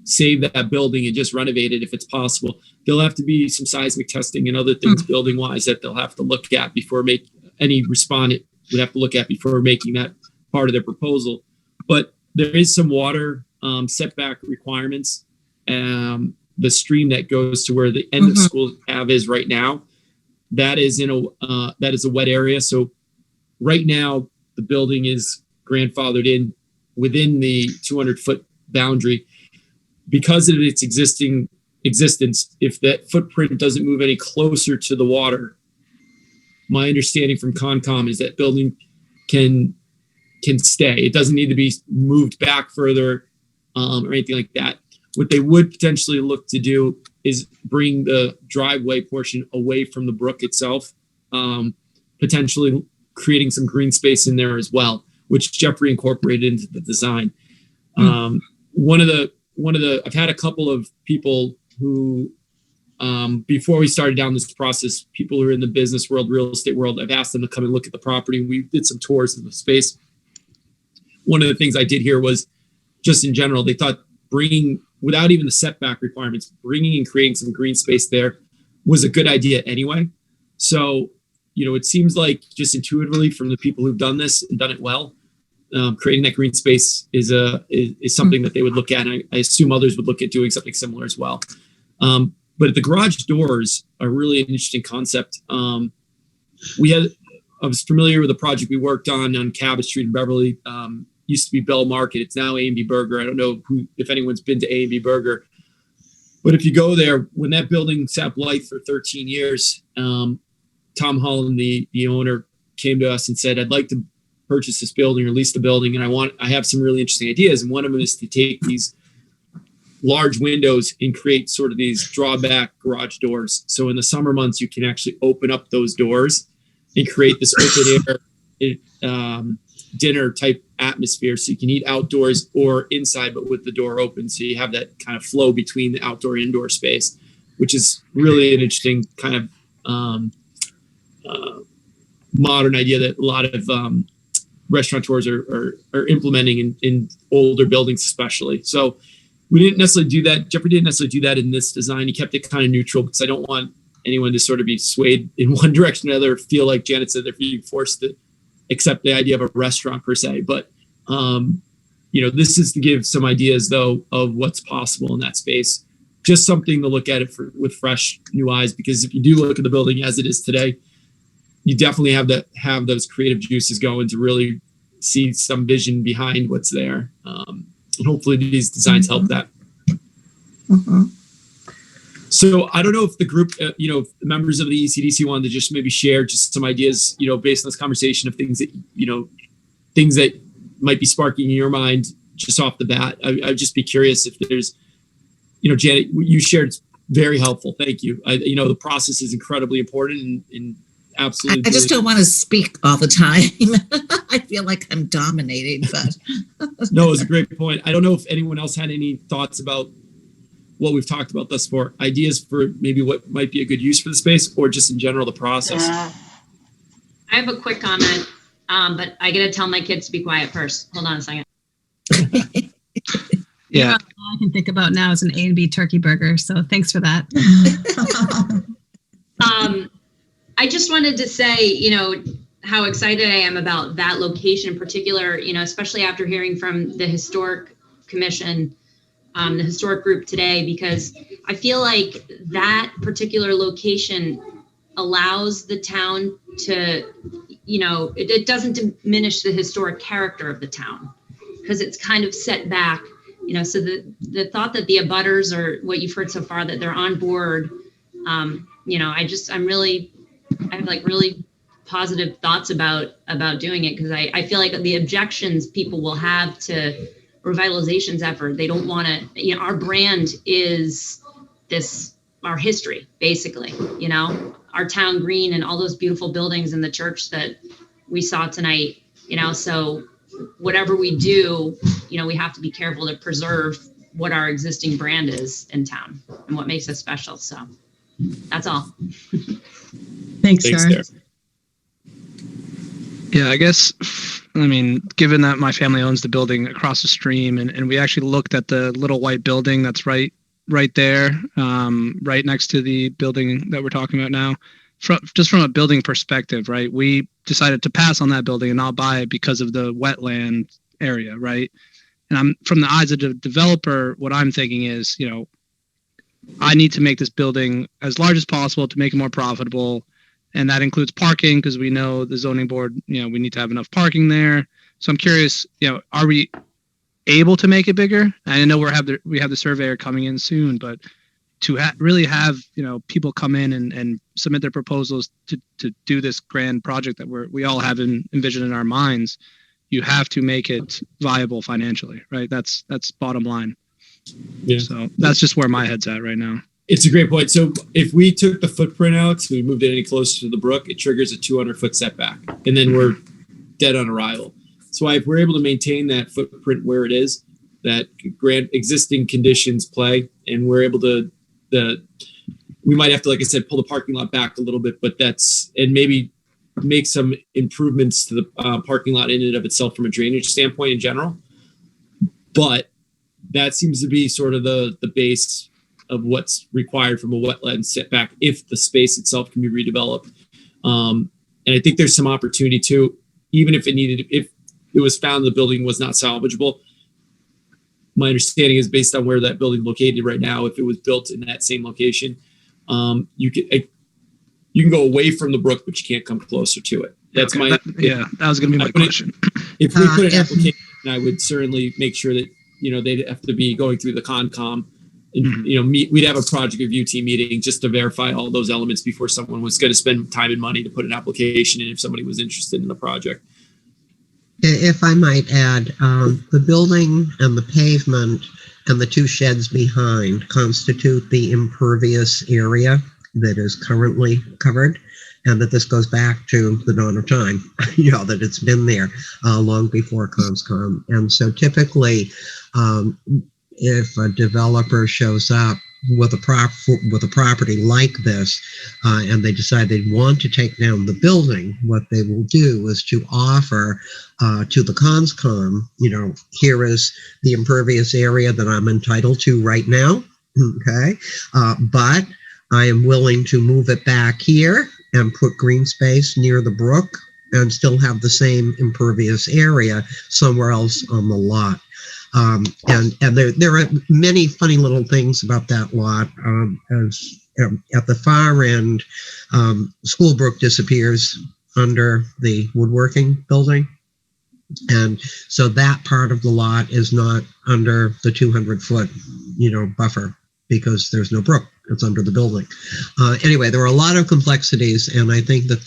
save that building and just renovate it if it's possible. There'll have to be some seismic testing and other things building wise that they'll have to look at before any respondent would have to look at before making that part of their proposal. But there is some water setback requirements. The stream that goes to where the end of School Ave is right now, that is a wet area. So right now the building is grandfathered in within the 200-foot boundary. Because of its existence, if that footprint doesn't move any closer to the water, my understanding from Concom is that building can stay. It doesn't need to be moved back further or anything like that. What they would potentially look to do is bring the driveway portion away from the brook itself, potentially creating some green space in there as well, which Jeffrey incorporated into the design. I've had a couple of people who, before we started down this process, people who are in the business world, real estate world, I've asked them to come and look at the property. We did some tours of the space. One of the things I did here was just in general, they thought without even the setback requirements, bringing and creating some green space there was a good idea anyway. So, it seems like just intuitively from the people who've done this and done it well, creating that green space is something that they would look at. And I assume others would look at doing something similar as well. But the garage doors are really an interesting concept. I was familiar with the project we worked on Cabot Street in Beverly. Used to be Bell Market. It's now A&B Burger. I don't know if anyone's been to A&B Burger, but if you go there, when that building sat light for 13 years, Tom Holland, the owner, came to us and said, "I'd like to purchase this building or lease the building, and I have some really interesting ideas." And one of them is to take these large windows and create sort of these drawback garage doors. So in the summer months, you can actually open up those doors and create this open air dinner type atmosphere. So you can eat outdoors or inside, but with the door open. So you have that kind of flow between the outdoor indoor space, which is really an interesting kind of modern idea that a lot of restaurateurs are implementing in older buildings, especially. So we didn't necessarily do that. Jeffrey didn't necessarily do that in this design. He kept it kind of neutral because I don't want anyone to sort of be swayed in one direction or another, feel like Janet said, they're being forced to accept the idea of a restaurant per se. But, this is to give some ideas though of what's possible in that space. Just something to look at it with fresh new eyes, because if you do look at the building as it is today, you definitely have those creative juices going to really see some vision behind what's there. And hopefully these designs help that. So I don't know if the group, members of the ECDC wanted to just maybe share just some ideas, based on this conversation of things that might be sparking in your mind just off the bat. I'd just be curious if there's, Janet, you shared, it's very helpful. Thank you. The process is incredibly important and absolutely. I just don't want to speak all the time. I feel like I'm dominating, but. No, it's a great point. I don't know if anyone else had any thoughts about what we've talked about thus far, ideas for maybe what might be a good use for the space or just in general, the process. I have a quick comment, but I got to tell my kids to be quiet first. Hold on a second. Yeah. All I can think about now is an A&B turkey burger. So thanks for that. I just wanted to say, how excited I am about that location in particular, especially after hearing from the Historic Commission, the historic group today, because I feel like that particular location allows the town to, it doesn't diminish the historic character of the town because it's kind of set back, so the thought that the abutters or what you've heard so far, that they're on board, I have really positive thoughts about doing it, because I feel like the objections people will have to revitalization's effort, they don't want to, our brand is our history, basically, our town green and all those beautiful buildings and the church that we saw tonight, so whatever we do, we have to be careful to preserve what our existing brand is in town and what makes us special. So that's all. Thanks, Sarah. Yeah, I guess, given that my family owns the building across the stream, and we actually looked at the little white building that's right there, right next to the building that we're talking about now, just from a building perspective, right? We decided to pass on that building and not buy it because of the wetland area, right? And I'm from the eyes of the developer, what I'm thinking is, I need to make this building as large as possible to make it more profitable. And that includes parking, because we know the zoning board, we need to have enough parking there. So I'm curious, are we able to make it bigger? I know we have the surveyor coming in soon, but to really have, people come in and submit their proposals to do this grand project that we all have envisioned in our minds, you have to make it viable financially, right? That's bottom line. Yeah. So that's just where my head's at right now. It's a great point. So if we took the footprint out, so we moved it any closer to the brook, it triggers a 200-foot setback, and then we're dead on arrival. So if we're able to maintain that footprint where it is, that grand existing conditions play, and we're able to, we might have to, like I said, pull the parking lot back a little bit, but and maybe make some improvements to the parking lot in and of itself from a drainage standpoint in general. But that seems to be sort of the base of what's required from a wetland setback if the space itself can be redeveloped. And I think there's some opportunity too, even if it was found the building was not salvageable. My understanding is, based on where that building is located right now, if it was built in that same location, you can go away from the brook, but you can't come closer to it. That's okay, that was going to be my question. If we put an application, I would certainly make sure that, they'd have to be going through the Concom. And, we'd have a project review team meeting just to verify all those elements before someone was going to spend time and money to put an application in if somebody was interested in the project. If I might add, the building and the pavement and the two sheds behind constitute the impervious area that is currently covered, and that this goes back to the dawn of time, that it's been there long before COMSCOM. And so typically, if a developer shows up with a property like this, and they decide they want to take down the building, what they will do is to offer to the COMSCOM, here is the impervious area that I'm entitled to right now, okay? But I am willing to move it back here and put green space near the brook and still have the same impervious area somewhere else on the lot. And there are many funny little things about that lot. As at the far end, Schoolbrook disappears under the woodworking building. And so that part of the lot is not under the 200-foot, buffer, because there's no brook. It's under the building. Anyway, there are a lot of complexities, and I think that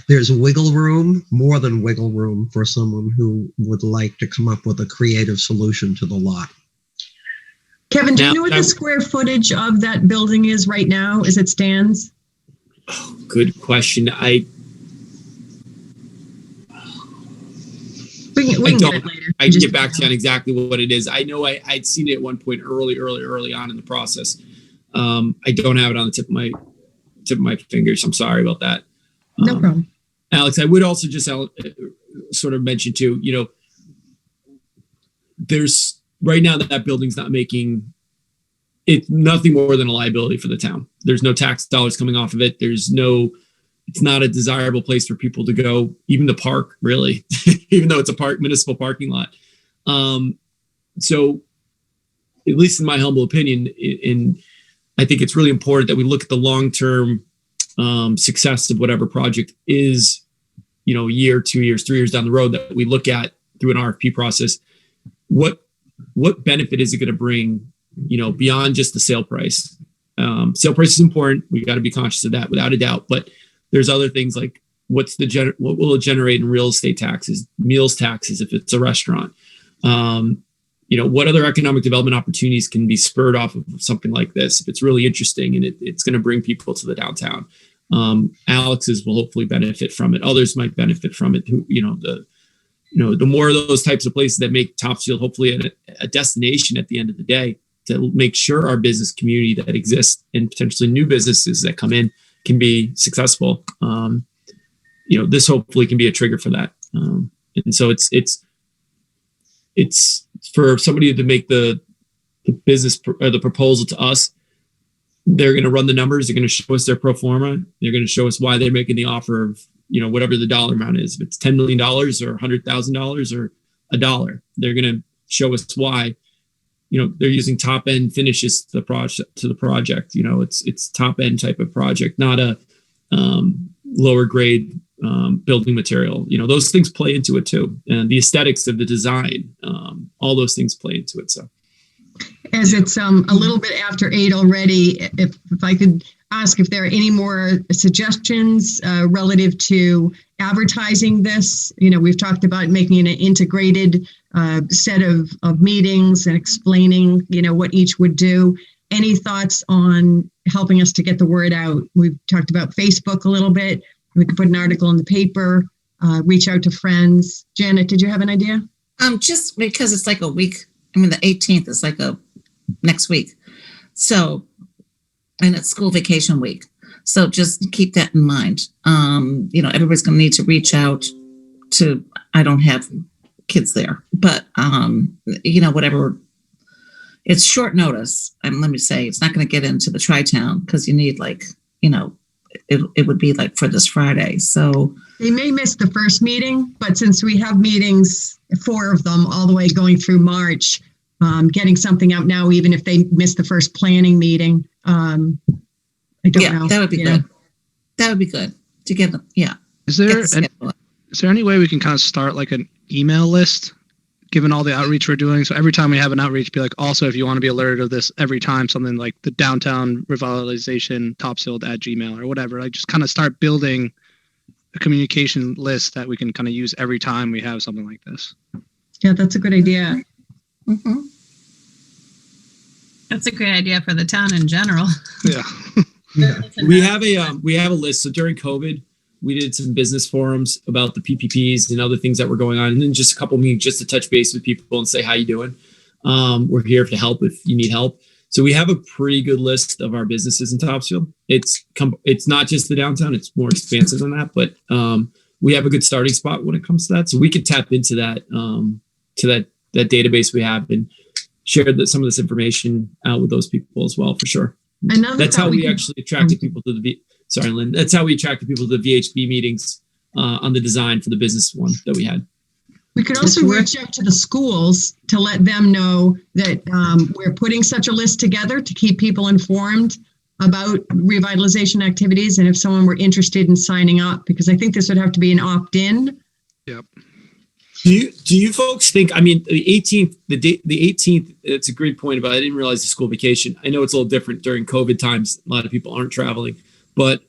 there's wiggle room, more than wiggle room, for someone who would like to come up with a creative solution to the lot. Kevin, do you know what the square footage of that building is right now as it stands? Oh, good question. We can get it later. I can get back to you on exactly what it is. I know I'd seen it at one point early on in the process. I don't have it on the tip of my fingers. I'm sorry about that. No problem. Alex, I would also just sort of mention too, there's right now that building's not making it nothing more than a liability for the town. There's no tax dollars coming off of it. It's not a desirable place for people to go, even the park, really, even though it's a municipal parking lot. So at least in my humble opinion, I think it's really important that we look at the long-term success of whatever project is, a year, 2 years, 3 years down the road, that we look at through an RFP process. What benefit is it going to bring, beyond just the sale price? Sale price is important. We got to be conscious of that without a doubt. But there's other things like, what will it generate in real estate taxes, meals taxes if it's a restaurant? What other economic development opportunities can be spurred off of something like this if it's really interesting and it's going to bring people to the downtown. Alex's will hopefully benefit from it. Others might benefit from it. The more of those types of places that make Topsfield hopefully a destination at the end of the day to make sure our business community that exists and potentially new businesses that come in can be successful. This hopefully can be a trigger for that. And so it's for somebody to make the business or the proposal to us. They're going to run the numbers. They're going to show us their pro forma. They're going to show us why they're making the offer of, whatever the dollar amount is. If it's $10 million or $100,000 or $1, they're going to show us why, they're using top end finishes to the project. It's top end type of project, not a lower grade building material. Those things play into it too. And the aesthetics of the design, all those things play into it. So. As it's a little bit after 8 already, if I could ask if there are any more suggestions relative to advertising this. We've talked about making an integrated set of meetings and explaining, what each would do. Any thoughts on helping us to get the word out? We've talked about Facebook a little bit. We could put an article in the paper, reach out to friends. Janet, did you have an idea? Just because it's like a week. The 18th is like next week. So, and it's school vacation week. So just keep that in mind. Everybody's going to need to reach out to, I don't have kids there, but, whatever. It's short notice. And let me say, it's not going to get into the Tri-Town because you need it would be like for this Friday. So they may miss the first meeting, but since we have meetings, 4 of them all the way going through March, getting something out now, even if they miss the first planning meeting, I don't know. That would be good. That would be good to get them. Yeah. Is there any way we can kind of start like an email list, given all the outreach we're doing? So every time we have an outreach, be like, also, if you want to be alerted of this every time, something like the downtown revitalization Topsfield at Gmail or whatever, like just kind of start building a communication list that we can kind of use every time we have something like this. Yeah, that's a good idea. Mm-hmm. That's a great idea for the town in general. Yeah. We have a list. So during COVID, we did some business forums about the PPPs and other things that were going on. And then just a couple meetings just to touch base with people and say, how you doing? We're here to help if you need help. So we have a pretty good list of our businesses in Topsfield. It's not just the downtown, it's more expansive than that, but we have a good starting spot when it comes to that. So we could tap into that, that database we have and share some of this information out with those people as well, for sure. That's how we actually attracted people to Sorry, Lynn. That's how we attracted people to the VHB meetings on the design for the business one that we had. We could also reach out to the schools to let them know that we're putting such a list together to keep people informed about revitalization activities, and if someone were interested in signing up, because I think this would have to be an opt-in. Yep. Do you folks think, the 18th, the 18th, it's a great point about it. I didn't realize the school vacation. I know it's a little different during COVID times. A lot of people aren't traveling, but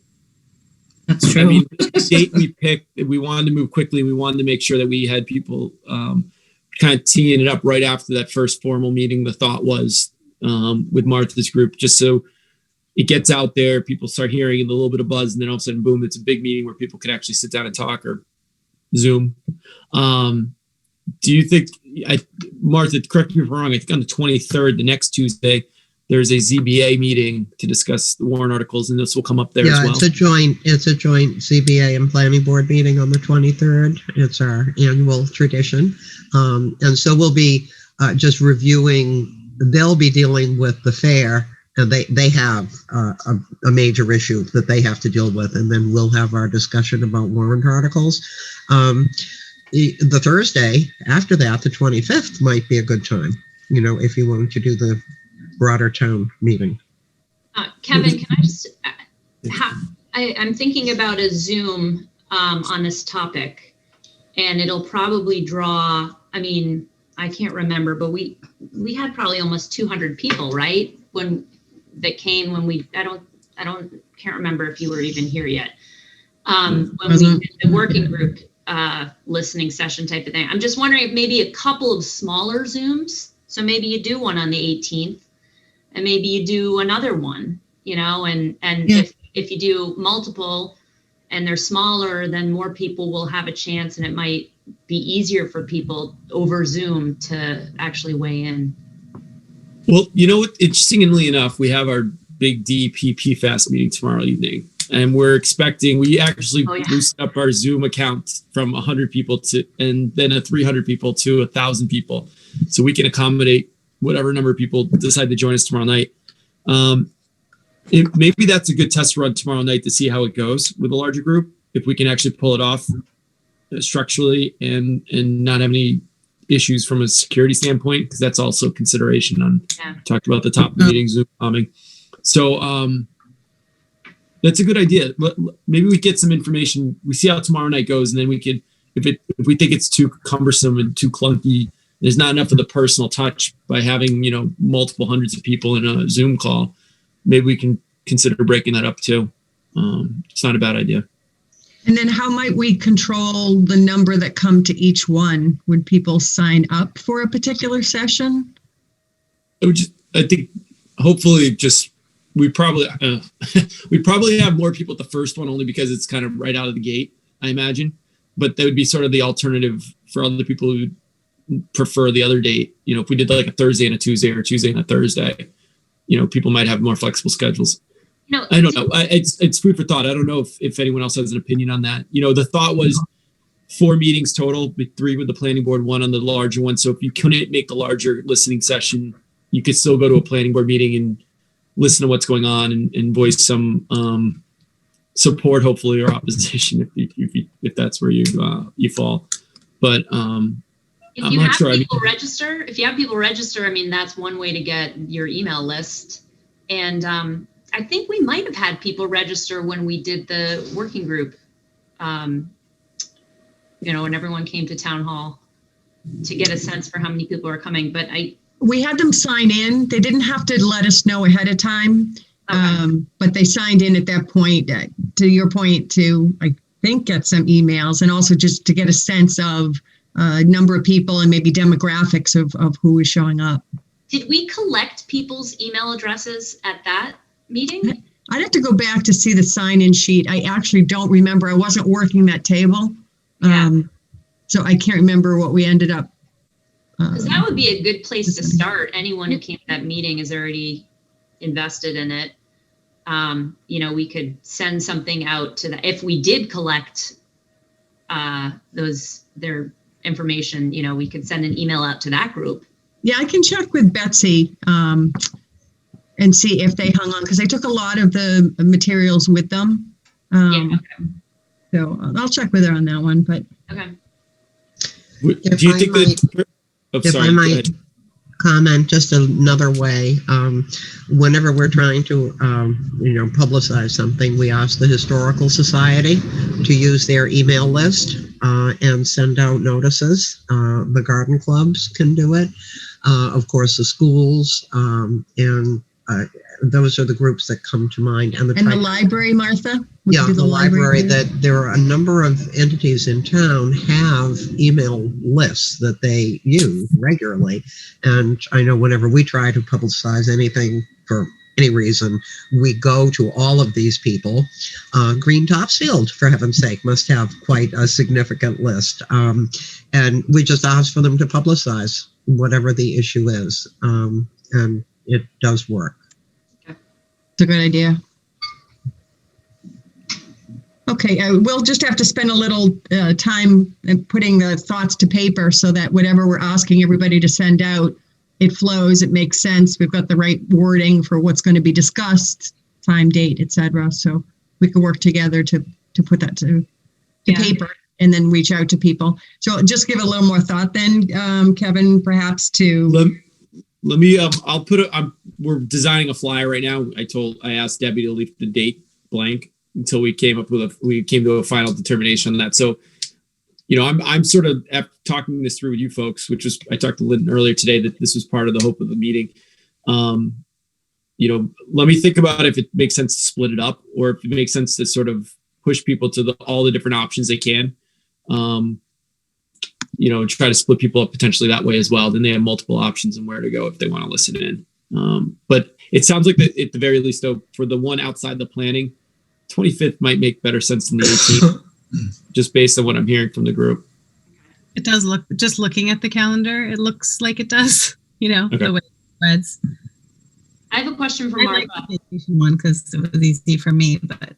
that's true. The date we picked, we wanted to move quickly. We wanted to make sure that we had people kind of teeing it up right after that first formal meeting. The thought was with Martha's group, just so it gets out there, people start hearing a little bit of buzz, and then all of a sudden, boom, it's a big meeting where people can actually sit down and talk, or Zoom. Do you think, Martha, correct me if I'm wrong, I think on the 23rd, the next Tuesday, there's a ZBA meeting to discuss the warrant articles, and this will come up there as well. Yeah, it's a joint ZBA and planning board meeting on the 23rd. It's our annual tradition. And so we'll be just reviewing, they'll be dealing with the fair, and they have a major issue that they have to deal with, and then we'll have our discussion about warrant articles. The Thursday after that, the 25th, might be a good time, if you wanted to do the broader town meeting. Kevin, can I just, I'm thinking about a Zoom on this topic, and it'll probably draw, I can't remember, but we had probably almost 200 people, right? Can't remember if you were even here yet. when we did the working group listening session type of thing. I'm just wondering if maybe a couple of smaller Zooms. So maybe you do one on the 18th, and maybe you do another one, and if you do multiple and they're smaller, then more people will have a chance, and it might be easier for people over Zoom to actually weigh in. Well, you know what? Interestingly enough, we have our big DEP PFAS meeting tomorrow evening, and we actually boosted up our Zoom account from 100 people and then a 300 people to 1,000 people, so we can accommodate whatever number of people decide to join us tomorrow night. Maybe that's a good test run tomorrow night to see how it goes with a larger group. If we can actually pull it off structurally and not have any issues from a security standpoint, because that's also consideration on talked about the top meeting Zoom bombing. So that's a good idea. Maybe we get some information. We see how tomorrow night goes, and then we could, if we think it's too cumbersome and too clunky, there's not enough of the personal touch by having multiple hundreds of people in a Zoom call. Maybe we can consider breaking that up too. It's not a bad idea. And then how might we control the number that come to each one? Would people sign up for a particular session? I think hopefully we probably have more people at the first one, only because it's kind of right out of the gate, I imagine. But that would be sort of the alternative for other people who prefer the other date. If we did like a Thursday and a Tuesday, or a Tuesday and a Thursday, people might have more flexible schedules. I don't know. It's food for thought. I don't know if anyone else has an opinion on that. The thought was 4 meetings total, 3 with the planning board, 1 on the larger one. So if you couldn't make the larger listening session, you could still go to a planning board meeting and listen to what's going on and voice some support, hopefully, or opposition if that's where you fall. But if you have people register, that's one way to get your email list. And I think we might have had people register when we did the working group, when everyone came to town hall to get a sense for how many people are coming. But we had them sign in. They didn't have to let us know ahead of time, but they signed in at that point, to your point, to, I think, get some emails, and also just to get a sense of number of people and maybe demographics of who is showing up. Did we collect people's email addresses at that meeting? I'd have to go back to see the sign-in sheet. I actually don't remember. I wasn't working that table. So I can't remember what we ended up. Because that would be a good place to start. Anyone who came to that meeting is already invested in it. We could send something out to if we did collect their information, we could send an email out to that group. Yeah, I can check with Betsy and see if they hung on, because they took a lot of the materials with them. So I'll check with her on that one. But do you think that? If I might comment just another way, whenever we're trying to, publicize something, we ask the Historical Society to use their email list and send out notices. The garden clubs can do it. Of course, the schools, and those are the groups that come to mind. And the library, Martha? The library, that there are a number of entities in town have email lists that they use regularly. And I know whenever we try to publicize anything for any reason, we go to all of these people. Green Topsfield, for heaven's sake, must have quite a significant list. And we just ask for them to publicize whatever the issue is. And it does work. It's a good idea. Okay, we'll just have to spend a little time putting the thoughts to paper so that whatever we're asking everybody to send out, it flows, it makes sense. We've got the right wording for what's going to be discussed, time, date, etc. So we can work together to put that to paper and then reach out to people. So just give it a little more thought then, Kevin, perhaps to... Let me, I'll put we're designing a flyer right now. I asked Debbie to leave the date blank until we came to a final determination on that. So, I'm sort of talking this through with you folks, which was, I talked to Lyndon earlier today that this was part of the hope of the meeting. Let me think about if it makes sense to split it up, or if it makes sense to sort of push people to all the different options they can. Try to split people up potentially that way as well. Then they have multiple options and where to go if they want to listen in. But it sounds like that at the very least, though, for the one outside the planning, 25th might make better sense than the 18th, just based on what I'm hearing from the group. It does look, just looking at the calendar, it looks like it does, Okay. the way it spreads. I have a question for I Martha. like the vacation one because it was easy for me, but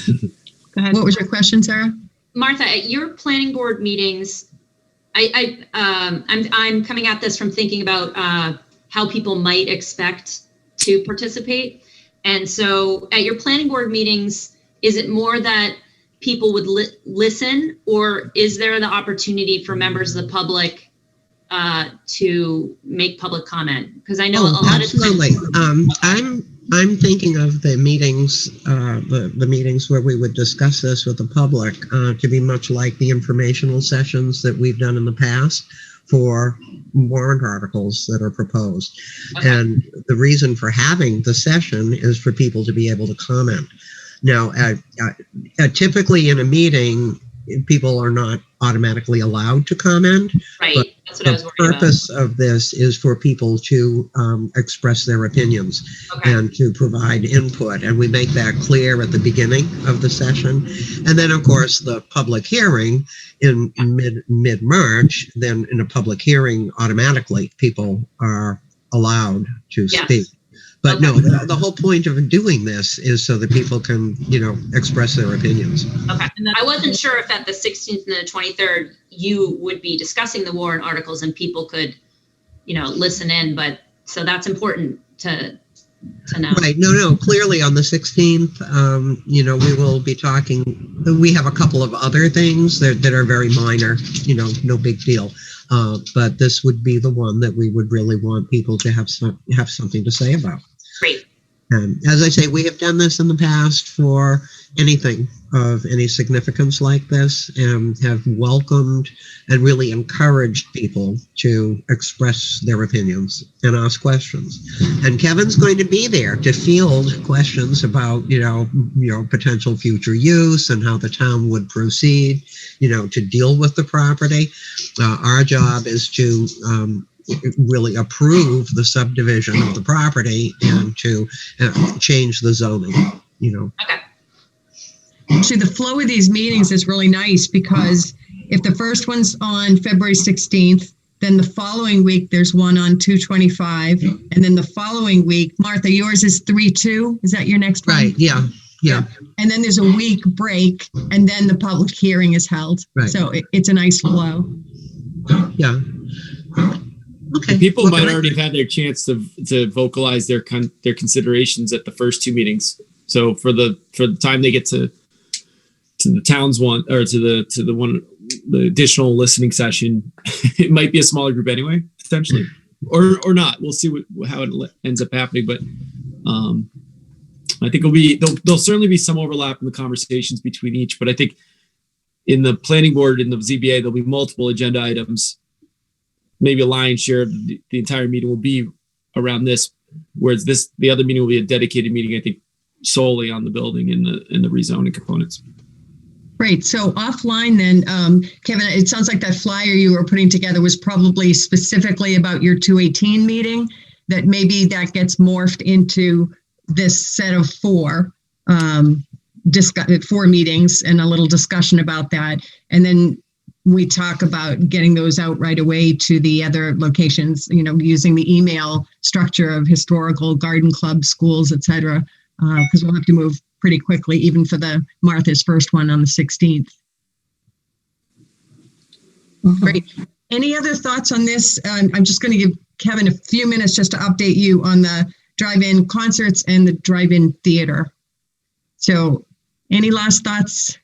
go ahead. What was your question, Sarah? Martha, at your planning board meetings, I'm coming at this from thinking about how people might expect to participate. And so at your planning board meetings, is it more that people would listen, or is there the opportunity for members of the public to make public comment? Because I know a lot absolutely. of times. I'm thinking of the meetings, the meetings where we would discuss this with the public to be much like the informational sessions that we've done in the past for warrant articles that are proposed. Okay. And the reason for having the session is for people to be able to comment. Now, typically in a meeting, people are not automatically allowed to comment. Right. That's what I was The worried about. purpose of this is for people to express their opinions Okay. and to provide input. And we make that clear at the beginning of the session. And then, of course, the public hearing in mid-March, then in a public hearing, automatically people are allowed to Yes. speak. But Okay. no, the whole point of doing this is so that people can, express their opinions. Okay. I wasn't sure if at the 16th and the 23rd, you would be discussing the warrant articles and people could, listen in, but so that's important to know. Right. No, clearly on the 16th, we will be talking. We have a couple of other things that are very minor, no big deal. But this would be the one that we would really want people to have something to say about. Great. As I say, we have done this in the past for anything of any significance like this, and have welcomed and really encouraged people to express their opinions and ask questions. And Kevin's going to be there to field questions about, potential future use and how the town would proceed, to deal with the property. Our job is to really approve the subdivision of the property and to change the zoning, Okay. Actually, the flow of these meetings is really nice because if the first one's on February 16th, then the following week there's one on 2/25, and then the following week, Martha, yours is 3/2. Is that your next one? Right. Yeah. And then there's a week break, and then the public hearing is held. Right. So it's a nice flow. Yeah. Okay. People might already have had their chance to vocalize their considerations at the first two meetings. So for the time they get to the town's one, or to the additional listening session, it might be a smaller group anyway, potentially, or not. We'll see how it ends up happening. But I think there'll certainly be some overlap in the conversations between each. But I think in the planning board, in the ZBA, there'll be multiple agenda items. Maybe a lion's share of the entire meeting will be around this, whereas the other meeting will be a dedicated meeting, I think, solely on the building and the rezoning components. Great. So offline then, Kevin, it sounds like that flyer you were putting together was probably specifically about your 218 meeting, that maybe that gets morphed into this set of four meetings and a little discussion about that. And then we talk about getting those out right away to the other locations, using the email structure of historical, garden clubs, schools, et cetera, because we'll have to move pretty quickly, even for the Martha's first one on the 16th. Great. Any other thoughts on this? I'm just going to give Kevin a few minutes just to update you on the drive-in concerts and the drive-in theater. So any last thoughts?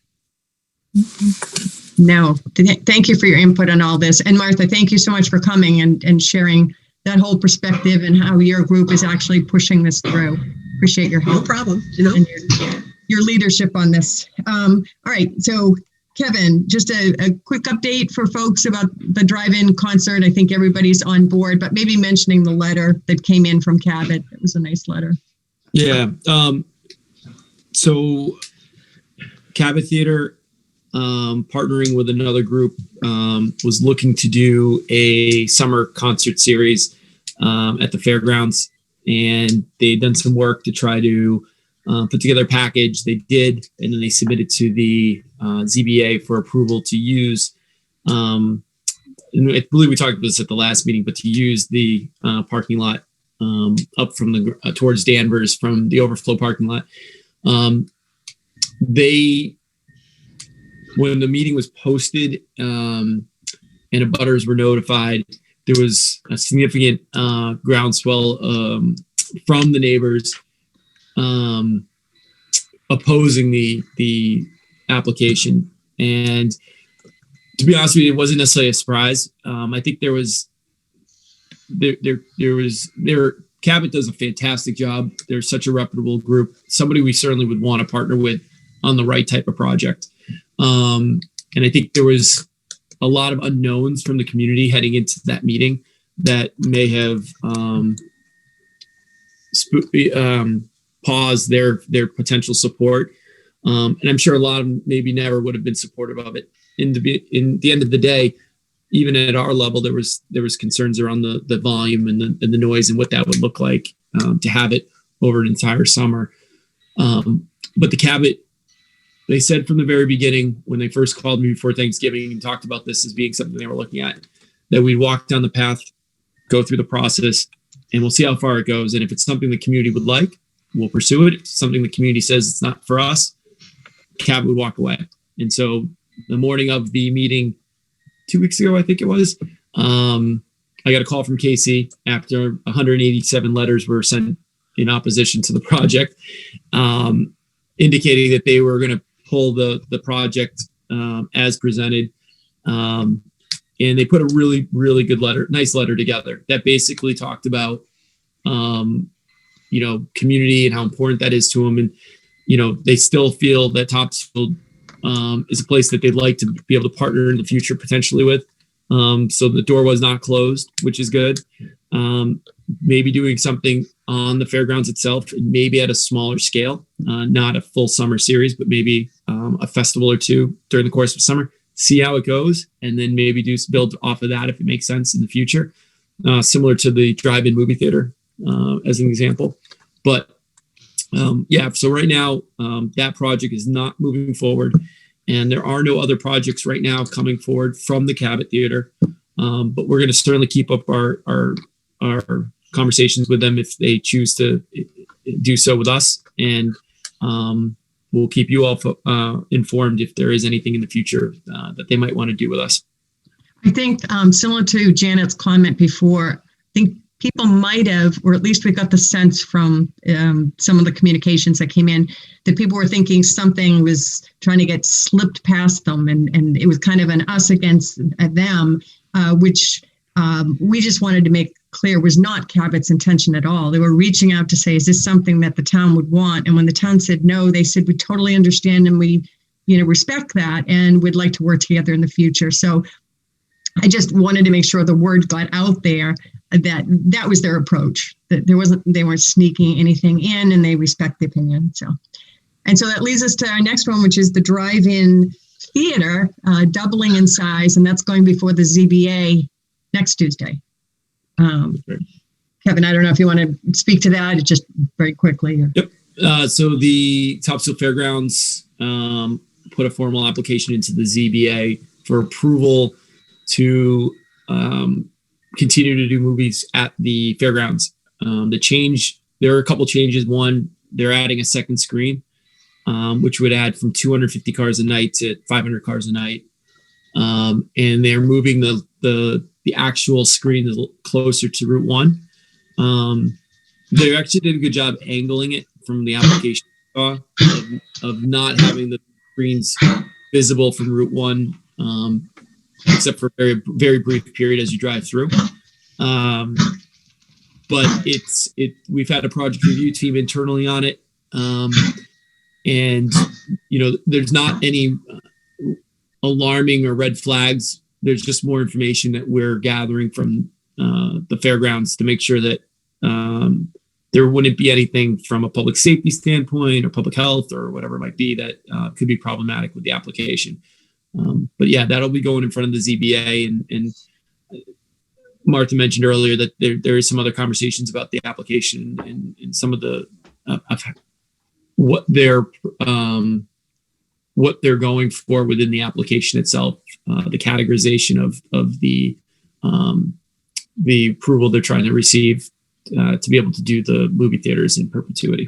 No. Thank you for your input on all this. And Martha, thank you so much for coming and sharing that whole perspective and how your group is actually pushing this through. Appreciate your help. No problem. And your leadership on this. All right. So Kevin, just a quick update for folks about the drive-in concert. I think everybody's on board, but maybe mentioning the letter that came in from Cabot. It was a nice letter. Yeah. So Cabot Theater, partnering with another group, was looking to do a summer concert series at the fairgrounds, and they'd done some work to try to put together a package. They did, and then they submitted to the ZBA for approval to use. And I believe we talked about this at the last meeting, but to use the parking lot up from the towards Danvers from the overflow parking lot. When the meeting was posted and abutters were notified, there was a significant groundswell from the neighbors opposing the application. And to be honest with you, it wasn't necessarily a surprise. I think Cabot does a fantastic job. They're such a reputable group, somebody we certainly would want to partner with on the right type of project. And I think there was a lot of unknowns from the community heading into that meeting that may have paused their potential support. And I'm sure a lot of them maybe never would have been supportive of it. In the end of the day, even at our level, there was concerns around the volume and the noise and what that would look like to have it over an entire summer. But the Cabot, they said from the very beginning, when they first called me before Thanksgiving and talked about this as being something they were looking at, that we'd walk down the path, go through the process, and we'll see how far it goes. And if it's something the community would like, we'll pursue it. If it's something the community says it's not for us, Cabot would walk away. And so the morning of the meeting 2 weeks ago, I think it was, I got a call from Casey after 187 letters were sent in opposition to the project, indicating that they were going to pull the project as presented. And they put a really, really good nice letter together that basically talked about, community and how important that is to them. And, they still feel that Topsfield is a place that they'd like to be able to partner in the future potentially with. So the door was not closed, which is good. Maybe doing something on the fairgrounds itself, maybe at a smaller scale, not a full summer series, but maybe a festival or two during the course of summer, see how it goes, and then maybe build off of that if it makes sense in the future, similar to the drive-in movie theater as an example. But so right now that project is not moving forward, and there are no other projects right now coming forward from the Cabot Theater. But we're going to certainly keep up our conversations with them if they choose to do so with us, and we'll keep you all informed if there is anything in the future that they might want to do with us. I think similar to Janet's comment before, I think people might have, or at least we got the sense from some of the communications that came in, that people were thinking something was trying to get slipped past them, and it was kind of an us against them, which we just wanted to make clear was not Cabot's intention at all. They were reaching out to say, is this something that the town would want? And when the town said no, they said, we totally understand and we respect that and would like to work together in the future. So I just wanted to make sure the word got out there that was their approach, that they weren't sneaking anything in, and they respect the opinion. So that leads us to our next one, which is the drive-in theater, doubling in size, and that's going before the ZBA next Tuesday. Kevin, I don't know if you want to speak to that just very quickly. Yep. So the Topsfield Fairgrounds put a formal application into the ZBA for approval to continue to do movies at the fairgrounds. There are a couple changes. One, they're adding a second screen, which would add from 250 cars a night to 500 cars a night. And they're moving the actual screen a little closer to Route 1. They actually did a good job angling it from the application of not having the screens visible from Route 1, except for a very, very brief period as you drive through. But we've had a project review team internally on it. And there's not any alarming or red flags. There's just more information that we're gathering from the fairgrounds to make sure that there wouldn't be anything from a public safety standpoint or public health or whatever it might be that could be problematic with the application. But yeah, that'll be going in front of the ZBA, and Martha mentioned earlier that there is some other conversations about the application and some of the of what they're going for within the application itself, the categorization of the approval they're trying to receive to be able to do the movie theaters in perpetuity.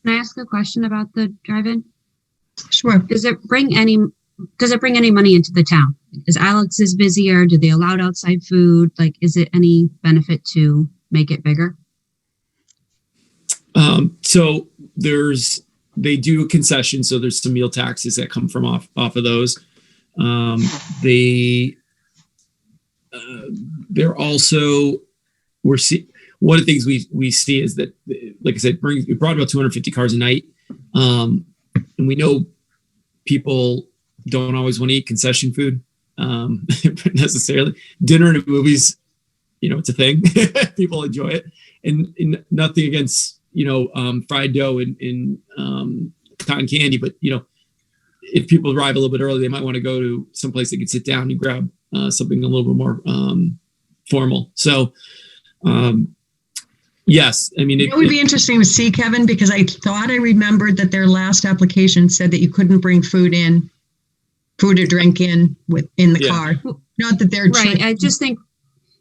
Can I ask a question about the drive-in? Sure. Does it bring any money into the town? Is Alex's busier? Do they allow outside food? Like, is it any benefit to make it bigger? So they do a concession. So there's some meal taxes that come from off of those. They're also, one of the things we see is that, like I said, we brought about 250 cars a night. And we know people don't always want to eat concession food necessarily. Dinner and movies, it's a thing. People enjoy it, and nothing against fried dough and cotton candy, but if people arrive a little bit early, they might want to go to someplace they can sit down and grab something a little bit more formal. So yes, I mean, it would be interesting to see, Kevin, because I thought I remembered that their last application said that you couldn't bring food or drink in the car. Not that they're right. I just think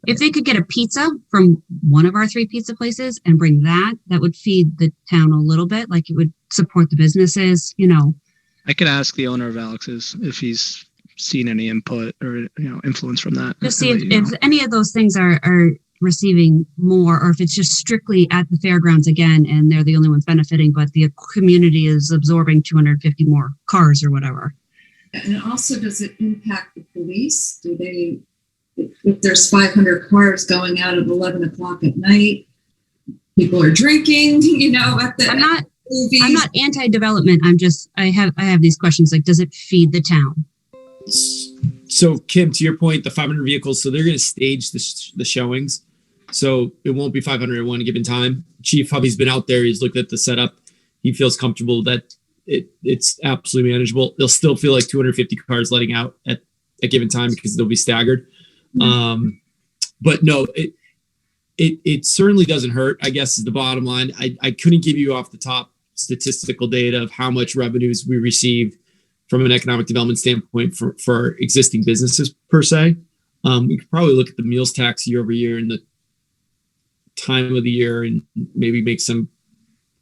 if they could get a pizza from one of our 3 pizza places and bring that would feed the town a little bit. Like, it would support the businesses, I could ask the owner of Alex's if he's seen any input or influence from that. Just see if any of those things are receiving more, or if it's just strictly at the fairgrounds again and they're the only ones benefiting, but the community is absorbing 250 more cars or whatever. And also, does it impact the police? Do they, if there's 500 cars going out at 11 o'clock at night, people are drinking, at the movies. I'm not anti-development. I have these questions, like, does it feed the town? So Kim, to your point, the 500 vehicles, so they're going to stage the showings. So it won't be 500 at one given time. Chief Hubby's been out there. He's looked at the setup. He feels comfortable that it's absolutely manageable. They'll still feel like 250 cars letting out at a given time because they'll be staggered. Mm-hmm. But no, it certainly doesn't hurt, I guess, is the bottom line. I couldn't give you off the top statistical data of how much revenues we received from an economic development standpoint for existing businesses per se. We could probably look at the meals tax year over year and the time of the year and maybe make some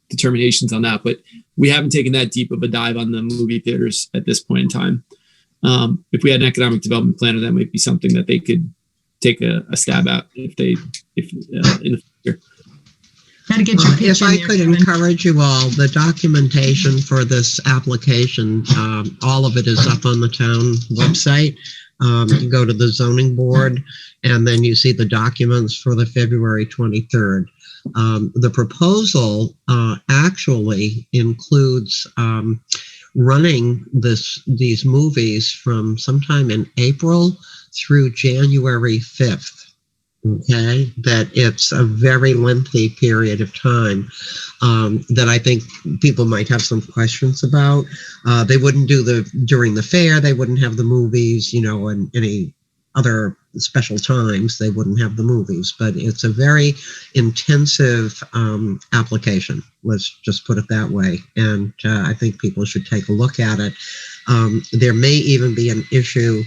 determinations on that, but we haven't taken that deep of a dive on the movie theaters at this point in time. If we had an economic development planner, that might be something that they could take a stab at if in the future. If I could encourage you all, the documentation for this application, all of it is up on the town website. You go to the zoning board and then you see the documents for the February 23rd. The proposal actually includes running these movies from sometime in April through January 5th. Okay, that it's a very lengthy period of time that I think people might have some questions about. They wouldn't do during the fair, they wouldn't have the movies, and any other special times, they wouldn't have the movies, but it's a very intensive application. Let's just put it that way. And I think people should take a look at it. There may even be an issue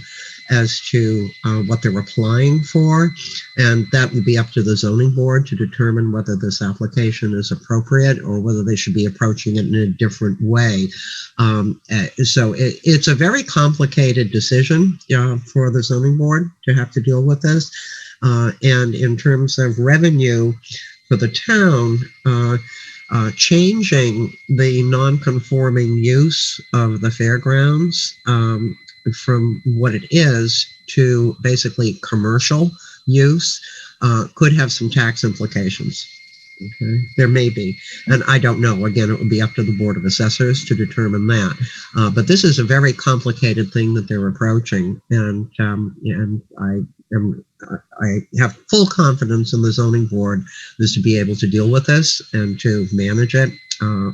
as to what they're applying for, and that will be up to the zoning board to determine whether this application is appropriate or whether they should be approaching it in a different way. So it's a very complicated decision for the zoning board to have to deal with this. And in terms of revenue for the town, changing the non-conforming use of the fairgrounds from what it is to basically commercial use could have some tax implications. Okay, there may be, and I don't know. Again, it would be up to the Board of Assessors to determine that. But this is a very complicated thing that they're approaching, and I am I have full confidence in the zoning board is to be able to deal with this and to manage it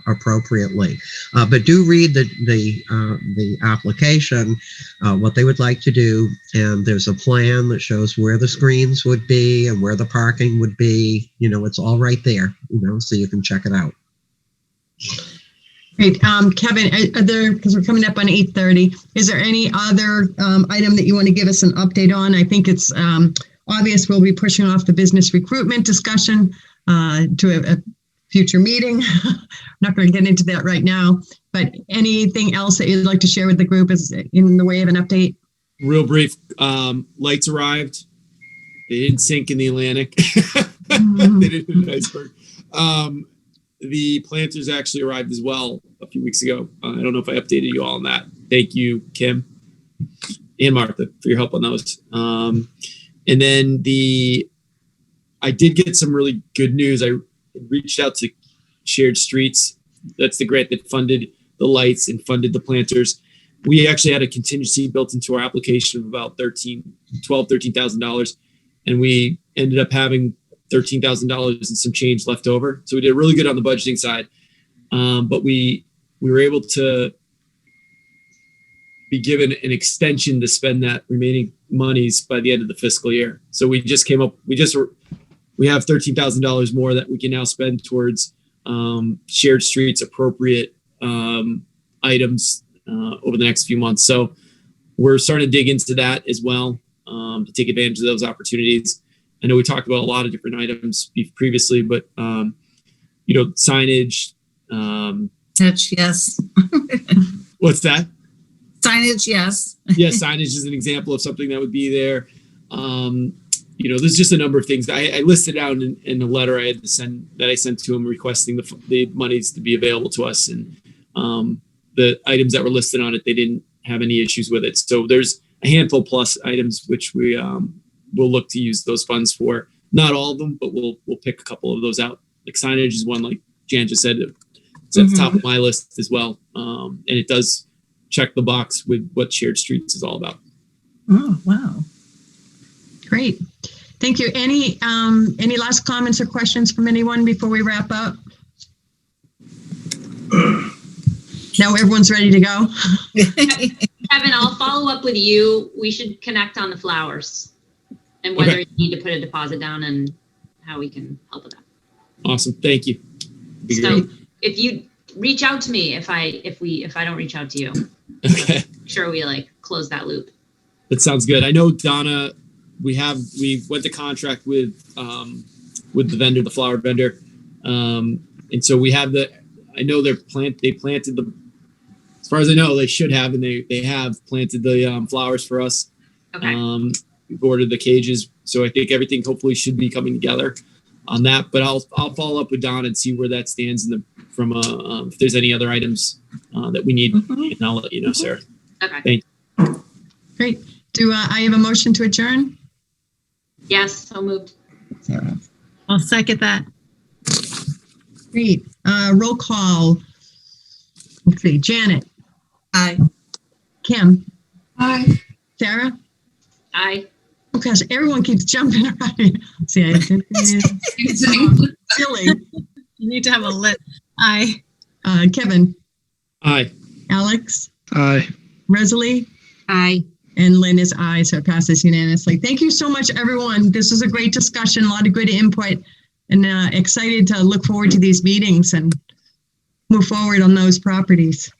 appropriately. But do read the application, what they would like to do, and there's a plan that shows where the screens would be and where the parking would be. It's all right there, so you can check it out. Great. Kevin, because we're coming up on 8:30, is there any other item that you want to give us an update on? I think it's obvious we'll be pushing off the business recruitment discussion to a future meeting. I'm not going to get into that right now, but anything else that you'd like to share with the group is in the way of an update? Real brief, lights arrived. They didn't sink in the Atlantic. They didn't hit an iceberg. The planters actually arrived as well a few weeks ago. I don't know if I updated you all on that. Thank you, Kim and Martha, for your help on those. And then I did get some really good news. I reached out to Shared Streets. That's the grant that funded the lights and funded the planters. We actually had a contingency built into our application of about $13,000. And we ended up having $13,000 and some change left over. So we did really good on the budgeting side. But we were able to be given an extension to spend that remaining monies by the end of the fiscal year. So we just came up, we have $13,000 more that we can now spend towards Shared Streets appropriate items over the next few months. So we're starting to dig into that as well to take advantage of those opportunities. I know we talked about a lot of different items previously, but signage. Yes. What's that? Signage, yes. Yeah, signage is an example of something that would be there. There's just a number of things. I listed out in the letter I sent to him requesting the monies to be available to us, and the items that were listed on it, they didn't have any issues with it. So there's a handful plus items which we we'll look to use those funds for. Not all of them, but we'll pick a couple of those out. Like signage is one, like Jan just said, it's at the top of my list as well. And it does check the box with what Shared Streets is all about. Oh, wow. Great. Thank you. Any last comments or questions from anyone before we wrap up? Now everyone's ready to go. Kevin, I'll follow up with you. We should connect on the flowers and whether you need to put a deposit down and how we can help with that. Awesome. Thank you. So if you reach out to me, if I don't reach out to you, okay. Sure, we close that loop. That sounds good. I know Donna, we went to contract with the vendor, the flower vendor. And so we have I know they planted as far as I know, they should have, and they have planted the flowers for us. Okay. We've ordered the cages. So I think everything hopefully should be coming together on that, but I'll follow up with Don and see where that stands from if there's any other items that we need, and I'll let you know, Sarah. Okay. Thank you. Great. Do I have a motion to adjourn? Yes, so moved. Sarah. I'll second that. Great. Roll call. Let's see. Janet. Aye. Kim. Aye. Sarah. Aye. Oh gosh, everyone keeps jumping around. See, silly. You need to have a list. Aye. Kevin. Aye. Alex. Aye. Rosalie. Aye. And Lynn is aye, so it passes unanimously. Thank you so much, everyone. This was a great discussion, a lot of good input, and excited to look forward to these meetings and move forward on those properties.